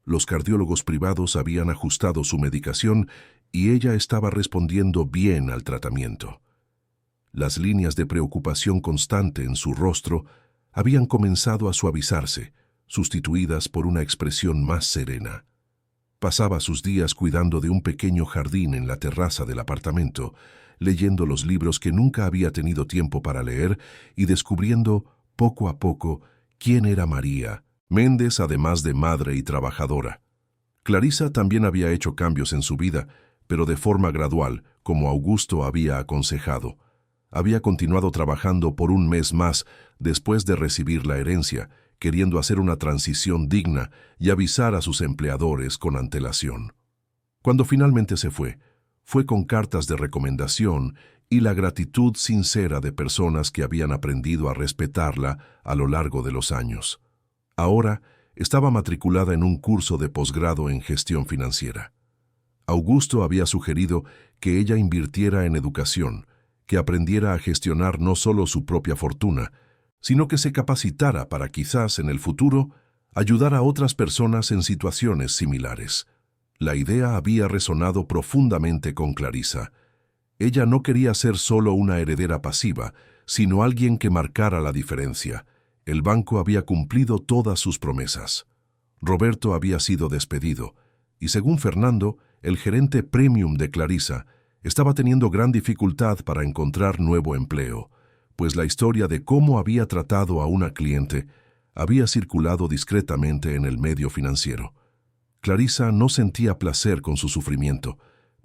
Los cardiólogos privados habían ajustado su medicación y ella estaba respondiendo bien al tratamiento. Las líneas de preocupación constante en su rostro habían comenzado a suavizarse, sustituidas por una expresión más serena. Pasaba sus días cuidando de un pequeño jardín en la terraza del apartamento, leyendo los libros que nunca había tenido tiempo para leer y descubriendo, poco a poco, quién era María Méndez, además de madre y trabajadora. Clarisa también había hecho cambios en su vida, pero de forma gradual, como Augusto había aconsejado. Había continuado trabajando por 1 mes más después de recibir la herencia, queriendo hacer una transición digna y avisar a sus empleadores con antelación. Cuando finalmente se fue con cartas de recomendación y la gratitud sincera de personas que habían aprendido a respetarla a lo largo de los años. Ahora estaba matriculada en un curso de posgrado en gestión financiera. Augusto había sugerido que ella invirtiera en educación, que aprendiera a gestionar no solo su propia fortuna, sino que se capacitara para quizás en el futuro ayudar a otras personas en situaciones similares. La idea había resonado profundamente con Clarisa. Ella no quería ser solo una heredera pasiva, sino alguien que marcara la diferencia. El banco había cumplido todas sus promesas. Roberto había sido despedido, y según Fernando, el gerente premium de Clarisa, estaba teniendo gran dificultad para encontrar nuevo empleo, pues la historia de cómo había tratado a una cliente había circulado discretamente en el medio financiero. Clarisa no sentía placer con su sufrimiento,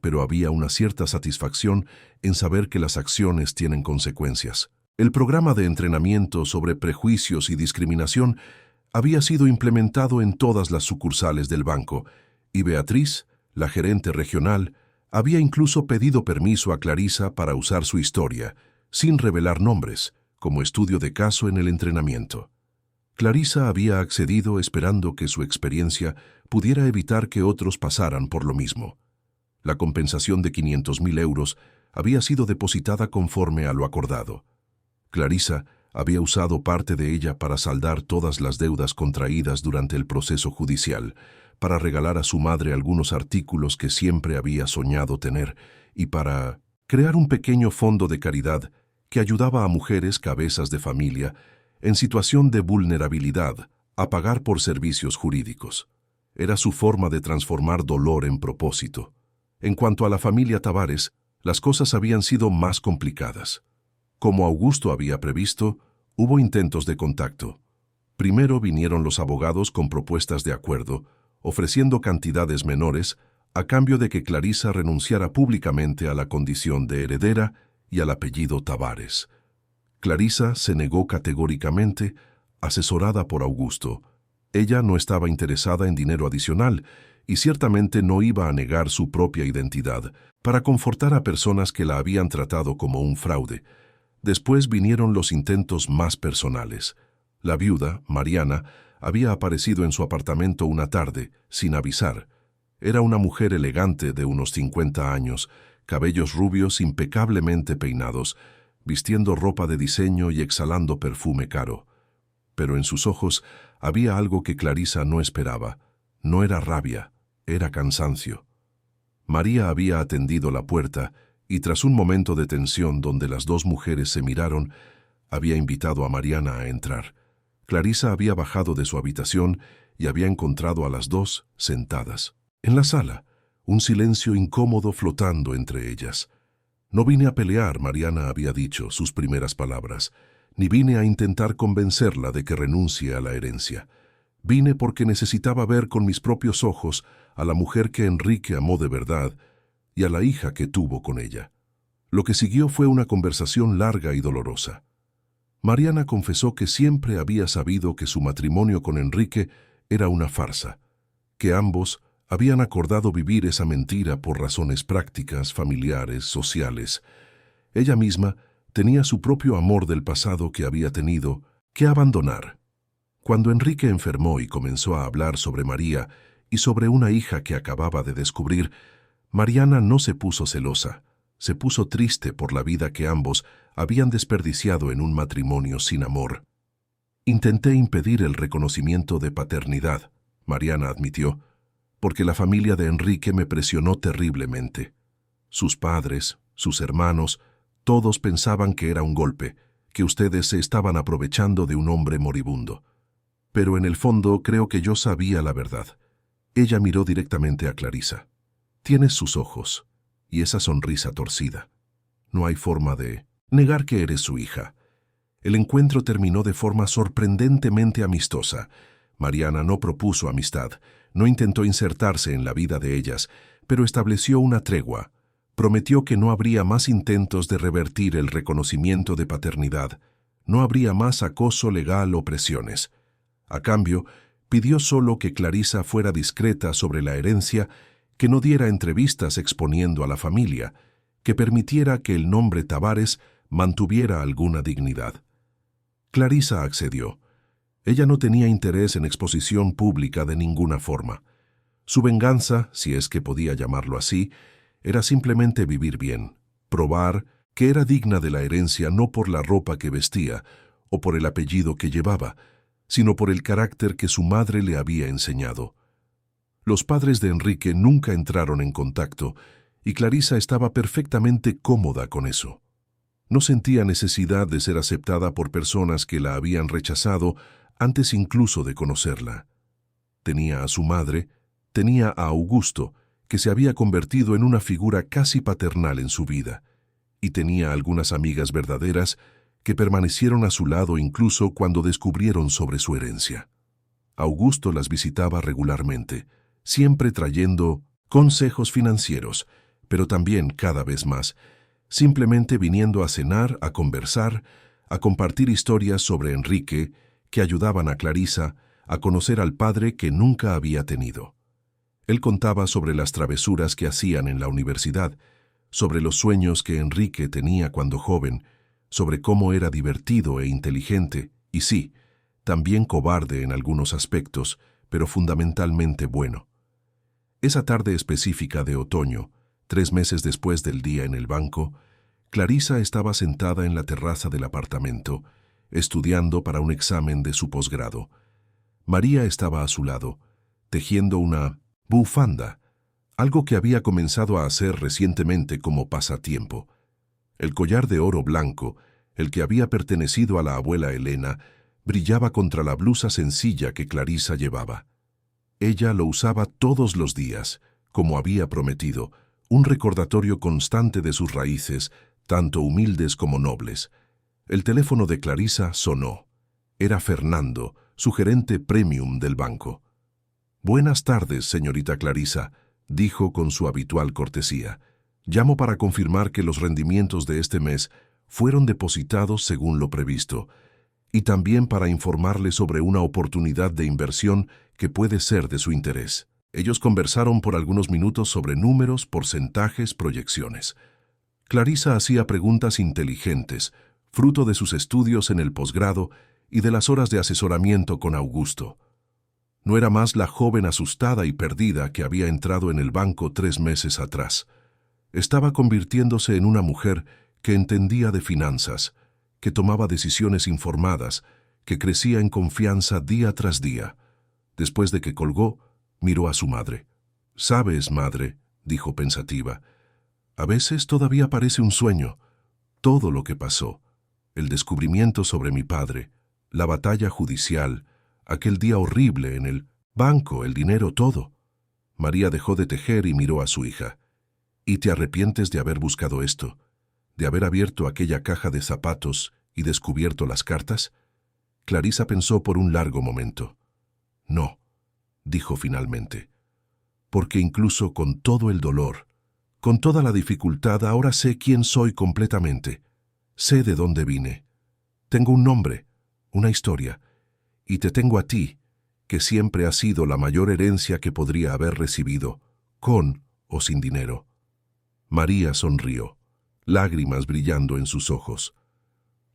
pero había una cierta satisfacción en saber que las acciones tienen consecuencias. El programa de entrenamiento sobre prejuicios y discriminación había sido implementado en todas las sucursales del banco, y Beatriz, la gerente regional, había incluso pedido permiso a Clarisa para usar su historia, sin revelar nombres, como estudio de caso en el entrenamiento. Clarisa había accedido esperando que su experiencia pudiera evitar que otros pasaran por lo mismo. La compensación de 500.000 euros había sido depositada conforme a lo acordado. Clarisa había usado parte de ella para saldar todas las deudas contraídas durante el proceso judicial, para regalar a su madre algunos artículos que siempre había soñado tener y para crear un pequeño fondo de caridad que ayudaba a mujeres cabezas de familia en situación de vulnerabilidad a pagar por servicios jurídicos. Era su forma de transformar dolor en propósito. En cuanto a la familia Tavares, las cosas habían sido más complicadas. Como Augusto había previsto, hubo intentos de contacto. Primero vinieron los abogados con propuestas de acuerdo, ofreciendo cantidades menores a cambio de que Clarisa renunciara públicamente a la condición de heredera y al apellido Tavares. Clarisa se negó categóricamente, asesorada por Augusto. Ella no estaba interesada en dinero adicional y ciertamente no iba a negar su propia identidad para confortar a personas que la habían tratado como un fraude. Después vinieron los intentos más personales. La viuda, Mariana, había aparecido en su apartamento una tarde, sin avisar. Era una mujer elegante de unos 50 años, cabellos rubios impecablemente peinados, vistiendo ropa de diseño y exhalando perfume caro. Pero en sus ojos había algo que Clarisa no esperaba. No era rabia, era cansancio. María había atendido la puerta y tras un momento de tensión donde las dos mujeres se miraron, había invitado a Mariana a entrar. Clarisa había bajado de su habitación y había encontrado a las dos sentadas. En la sala, un silencio incómodo flotando entre ellas. No vine a pelear, Mariana había dicho sus primeras palabras, ni vine a intentar convencerla de que renuncie a la herencia. Vine porque necesitaba ver con mis propios ojos a la mujer que Enrique amó de verdad y a la hija que tuvo con ella. Lo que siguió fue una conversación larga y dolorosa. Mariana confesó que siempre había sabido que su matrimonio con Enrique era una farsa, que ambos habían acordado vivir esa mentira por razones prácticas, familiares, sociales. Ella misma tenía su propio amor del pasado que había tenido que abandonar. Cuando Enrique enfermó y comenzó a hablar sobre María y sobre una hija que acababa de descubrir, Mariana no se puso celosa, se puso triste por la vida que ambos habían desperdiciado en un matrimonio sin amor. Intenté impedir el reconocimiento de paternidad, Mariana admitió, porque la familia de Enrique me presionó terriblemente. Sus padres, sus hermanos, todos pensaban que era un golpe, que ustedes se estaban aprovechando de un hombre moribundo. Pero en el fondo creo que yo sabía la verdad. Ella miró directamente a Clarisa. Tienes sus ojos y esa sonrisa torcida. No hay forma de negar que eres su hija. El encuentro terminó de forma sorprendentemente amistosa. Mariana no propuso amistad, no intentó insertarse en la vida de ellas, pero estableció una tregua. Prometió que no habría más intentos de revertir el reconocimiento de paternidad, no habría más acoso legal o presiones. A cambio, pidió solo que Clarisa fuera discreta sobre la herencia, que no diera entrevistas exponiendo a la familia, que permitiera que el nombre Tavares mantuviera alguna dignidad. Clarisa accedió. Ella no tenía interés en exposición pública de ninguna forma. Su venganza, si es que podía llamarlo así, era simplemente vivir bien, probar que era digna de la herencia no por la ropa que vestía o por el apellido que llevaba, sino por el carácter que su madre le había enseñado. Los padres de Enrique nunca entraron en contacto y Clarisa estaba perfectamente cómoda con eso. No sentía necesidad de ser aceptada por personas que la habían rechazado antes incluso de conocerla. Tenía a su madre, tenía a Augusto, que se había convertido en una figura casi paternal en su vida, y tenía algunas amigas verdaderas que permanecieron a su lado incluso cuando descubrieron sobre su herencia. Augusto las visitaba regularmente, siempre trayendo consejos financieros, pero también, cada vez más, simplemente viniendo a cenar, a conversar, a compartir historias sobre Enrique que ayudaban a Clarisa a conocer al padre que nunca había tenido. Él contaba sobre las travesuras que hacían en la universidad, sobre los sueños que Enrique tenía cuando joven, sobre cómo era divertido e inteligente, y sí, también cobarde en algunos aspectos, pero fundamentalmente bueno. Esa tarde específica de otoño, 3 meses después del día en el banco, Clarisa estaba sentada en la terraza del apartamento, estudiando para un examen de su posgrado. María estaba a su lado, tejiendo una bufanda, algo que había comenzado a hacer recientemente como pasatiempo. El collar de oro blanco, el que había pertenecido a la abuela Elena, brillaba contra la blusa sencilla que Clarisa llevaba. Ella lo usaba todos los días, como había prometido, un recordatorio constante de sus raíces, tanto humildes como nobles. El teléfono de Clarisa sonó. Era Fernando, su gerente premium del banco. «Buenas tardes, señorita Clarisa», dijo con su habitual cortesía. «Llamo para confirmar que los rendimientos de este mes fueron depositados según lo previsto, y también para informarle sobre una oportunidad de inversión que puede ser de su interés». Ellos conversaron por algunos minutos sobre números, porcentajes, proyecciones. Clarisa hacía preguntas inteligentes, fruto de sus estudios en el posgrado y de las horas de asesoramiento con Augusto. No era más la joven asustada y perdida que había entrado en el banco 3 meses atrás. Estaba convirtiéndose en una mujer que entendía de finanzas, que tomaba decisiones informadas, que crecía en confianza día tras día. Después de que colgó, miró a su madre. «Sabes, madre», dijo pensativa, «a veces todavía parece un sueño. Todo lo que pasó, el descubrimiento sobre mi padre, la batalla judicial, aquel día horrible en el banco, el dinero, todo». María dejó de tejer y miró a su hija. «¿Y te arrepientes de haber buscado esto? ¿De haber abierto aquella caja de zapatos y descubierto las cartas?» Clarisa pensó por un largo momento. «No», dijo finalmente, «porque incluso con todo el dolor, con toda la dificultad, ahora sé quién soy completamente. Sé de dónde vine. Tengo un nombre, una historia, y te tengo a ti, que siempre has sido la mayor herencia que podría haber recibido, con o sin dinero». María sonrió, lágrimas brillando en sus ojos.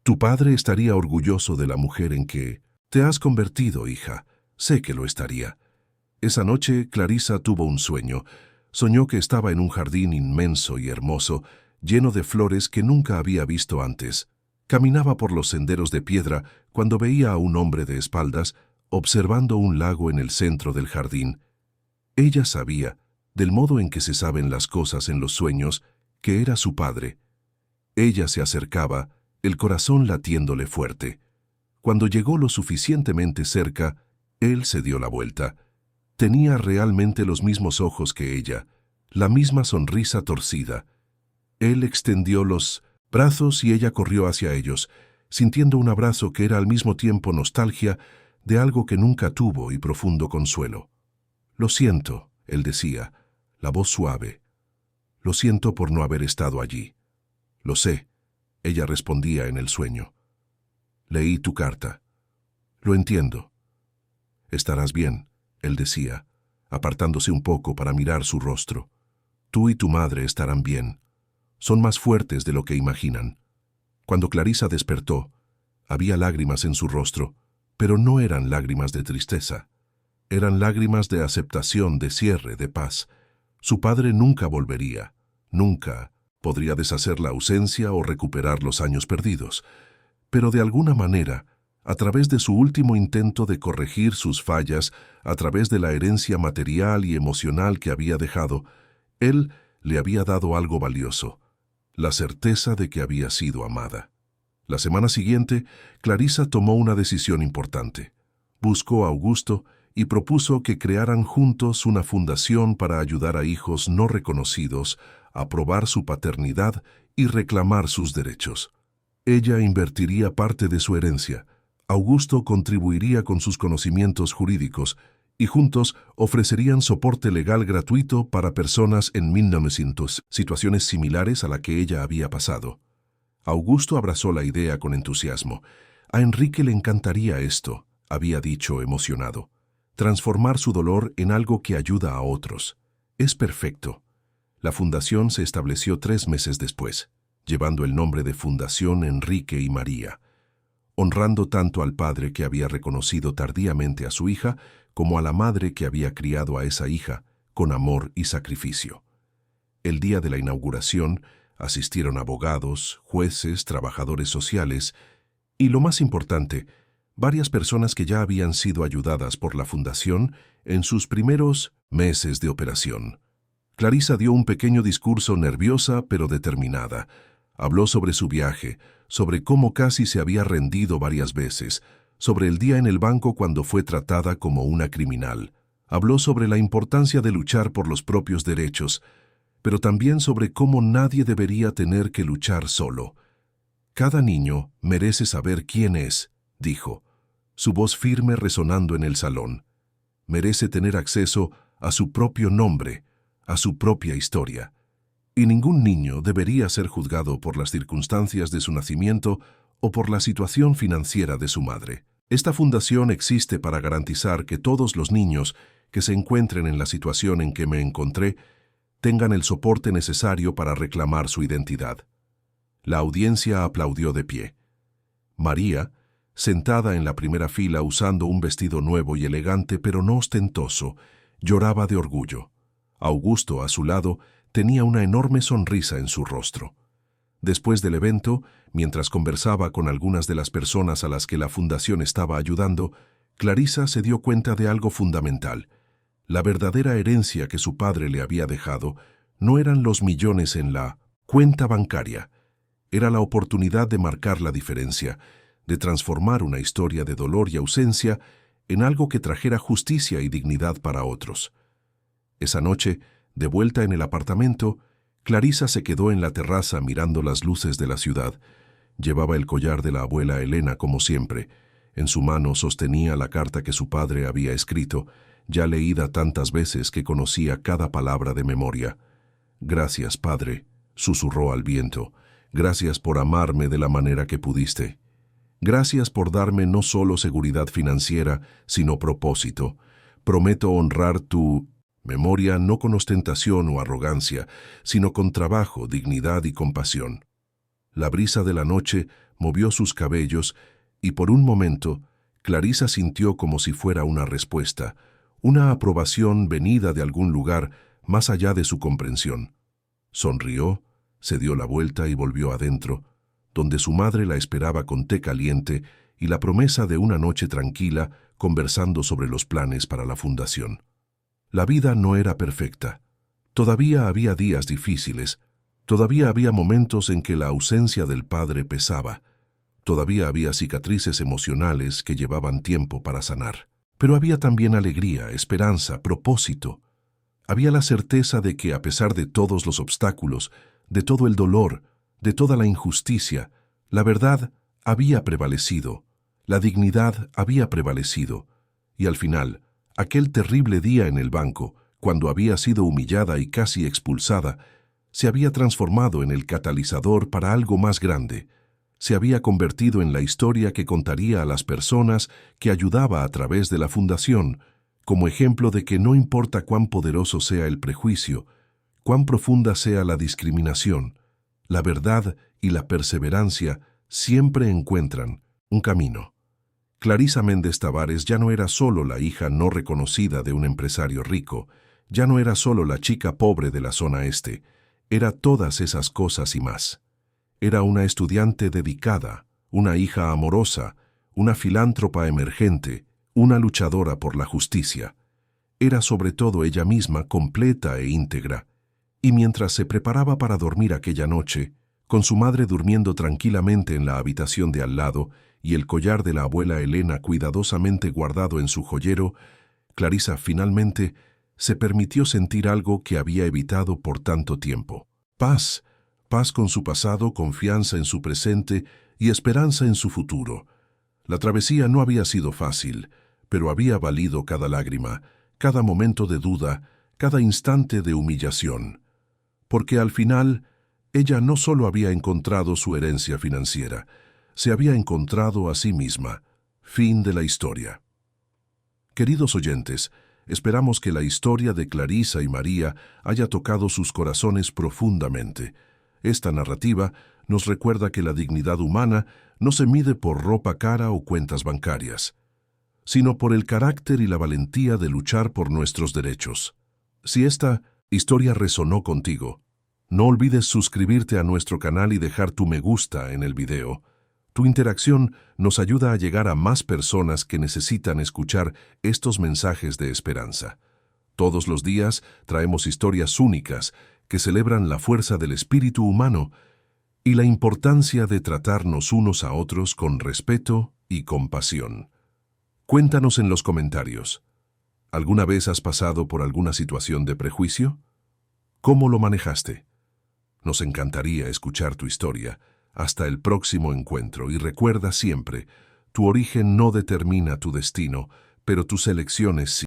«Tu padre estaría orgulloso de la mujer en que te has convertido, hija. Sé que lo estaría». Esa noche Clarisa tuvo un sueño. Soñó que estaba en un jardín inmenso y hermoso, lleno de flores que nunca había visto antes. Caminaba por los senderos de piedra cuando veía a un hombre de espaldas observando un lago en el centro del jardín. Ella sabía, del modo en que se saben las cosas en los sueños, que era su padre. Ella se acercaba, el corazón latiéndole fuerte. Cuando llegó lo suficientemente cerca, él se dio la vuelta. Tenía realmente los mismos ojos que ella, la misma sonrisa torcida. Él extendió los brazos y ella corrió hacia ellos, sintiendo un abrazo que era al mismo tiempo nostalgia de algo que nunca tuvo y profundo consuelo. «Lo siento», él decía, la voz suave. «Lo siento por no haber estado allí». «Lo sé», ella respondía en el sueño. «Leí tu carta». «Lo entiendo». «Estarás bien», él decía, apartándose un poco para mirar su rostro. «Tú y tu madre estarán bien. Son más fuertes de lo que imaginan». Cuando Clarisa despertó, había lágrimas en su rostro, pero no eran lágrimas de tristeza. Eran lágrimas de aceptación, de cierre, de paz. Su padre nunca volvería, nunca podría deshacer la ausencia o recuperar los años perdidos. Pero de alguna manera, a través de su último intento de corregir sus fallas, a través de la herencia material y emocional que había dejado, él le había dado algo valioso: la certeza de que había sido amada. La semana siguiente, Clarisa tomó una decisión importante. Buscó a Augusto y propuso que crearan juntos una fundación para ayudar a hijos no reconocidos a probar su paternidad y reclamar sus derechos. Ella invertiría parte de su herencia, Augusto contribuiría con sus conocimientos jurídicos y juntos ofrecerían soporte legal gratuito para personas en 1900, situaciones similares a la que ella había pasado. Augusto abrazó la idea con entusiasmo. A Enrique le encantaría esto, había dicho emocionado. Transformar su dolor en algo que ayuda a otros. Es perfecto. La fundación se estableció 3 meses después, llevando el nombre de Fundación Enrique y María, honrando tanto al padre que había reconocido tardíamente a su hija como a la madre que había criado a esa hija con amor y sacrificio. El día de la inauguración asistieron abogados, jueces, trabajadores sociales y, lo más importante, varias personas que ya habían sido ayudadas por la fundación en sus primeros meses de operación. Clarisa dio un pequeño discurso nerviosa pero determinada. Habló sobre su viaje, sobre cómo casi se había rendido varias veces, sobre el día en el banco cuando fue tratada como una criminal. Habló sobre la importancia de luchar por los propios derechos, pero también sobre cómo nadie debería tener que luchar solo. Cada niño merece saber quién es, dijo, su voz firme resonando en el salón. Merece tener acceso a su propio nombre, a su propia historia. Y ningún niño debería ser juzgado por las circunstancias de su nacimiento o por la situación financiera de su madre. Esta fundación existe para garantizar que todos los niños que se encuentren en la situación en que me encontré tengan el soporte necesario para reclamar su identidad. La audiencia aplaudió de pie. María, sentada en la primera fila usando un vestido nuevo y elegante pero no ostentoso, lloraba de orgullo. Augusto, a su lado, tenía una enorme sonrisa en su rostro. Después del evento, mientras conversaba con algunas de las personas a las que la fundación estaba ayudando, Clarisa se dio cuenta de algo fundamental. La verdadera herencia que su padre le había dejado no eran los millones en la cuenta bancaria. Era la oportunidad de marcar la diferencia, de transformar una historia de dolor y ausencia en algo que trajera justicia y dignidad para otros. Esa noche, de vuelta en el apartamento, Clarisa se quedó en la terraza mirando las luces de la ciudad. Llevaba el collar de la abuela Elena como siempre. En su mano sostenía la carta que su padre había escrito, ya leída tantas veces que conocía cada palabra de memoria. «Gracias, padre», susurró al viento. «Gracias por amarme de la manera que pudiste. Gracias por darme no solo seguridad financiera, sino propósito. Prometo honrar tu memoria no con ostentación o arrogancia, sino con trabajo, dignidad y compasión». La brisa de la noche movió sus cabellos y por un momento Clarisa sintió como si fuera una respuesta, una aprobación venida de algún lugar más allá de su comprensión. Sonrió, se dio la vuelta y volvió adentro, donde su madre la esperaba con té caliente y la promesa de una noche tranquila conversando sobre los planes para la fundación. La vida no era perfecta. Todavía había días difíciles, todavía había momentos en que la ausencia del padre pesaba, todavía había cicatrices emocionales que llevaban tiempo para sanar. Pero había también alegría, esperanza, propósito. Había la certeza de que, a pesar de todos los obstáculos, de todo el dolor, de toda la injusticia, la verdad había prevalecido, la dignidad había prevalecido, y al final, aquel terrible día en el banco, cuando había sido humillada y casi expulsada, se había transformado en el catalizador para algo más grande. Se había convertido en la historia que contaría a las personas que ayudaba a través de la fundación, como ejemplo de que no importa cuán poderoso sea el prejuicio, cuán profunda sea la discriminación, la verdad y la perseverancia siempre encuentran un camino. Clarisa Méndez Tavares ya no era solo la hija no reconocida de un empresario rico, ya no era solo la chica pobre de la zona este, era todas esas cosas y más. Era una estudiante dedicada, una hija amorosa, una filántropa emergente, una luchadora por la justicia. Era sobre todo ella misma completa e íntegra, y mientras se preparaba para dormir aquella noche, Con su madre durmiendo tranquilamente en la habitación de al lado y el collar de la abuela Elena cuidadosamente guardado en su joyero, Clarisa finalmente se permitió sentir algo que había evitado por tanto tiempo. Paz, paz con su pasado, confianza en su presente y esperanza en su futuro. La travesía no había sido fácil, pero había valido cada lágrima, cada momento de duda, cada instante de humillación. Porque al final, ella no solo había encontrado su herencia financiera, se había encontrado a sí misma. Fin de la historia. Queridos oyentes, esperamos que la historia de Clarisa y María haya tocado sus corazones profundamente. Esta narrativa nos recuerda que la dignidad humana no se mide por ropa cara o cuentas bancarias, sino por el carácter y la valentía de luchar por nuestros derechos. Si esta historia resonó contigo, no olvides suscribirte a nuestro canal y dejar tu me gusta en el video. Tu interacción nos ayuda a llegar a más personas que necesitan escuchar estos mensajes de esperanza. Todos los días traemos historias únicas que celebran la fuerza del espíritu humano y la importancia de tratarnos unos a otros con respeto y compasión. Cuéntanos en los comentarios. ¿Alguna vez has pasado por alguna situación de prejuicio? ¿Cómo lo manejaste? Nos encantaría escuchar tu historia. Hasta el próximo encuentro y recuerda siempre, tu origen no determina tu destino, pero tus elecciones sí.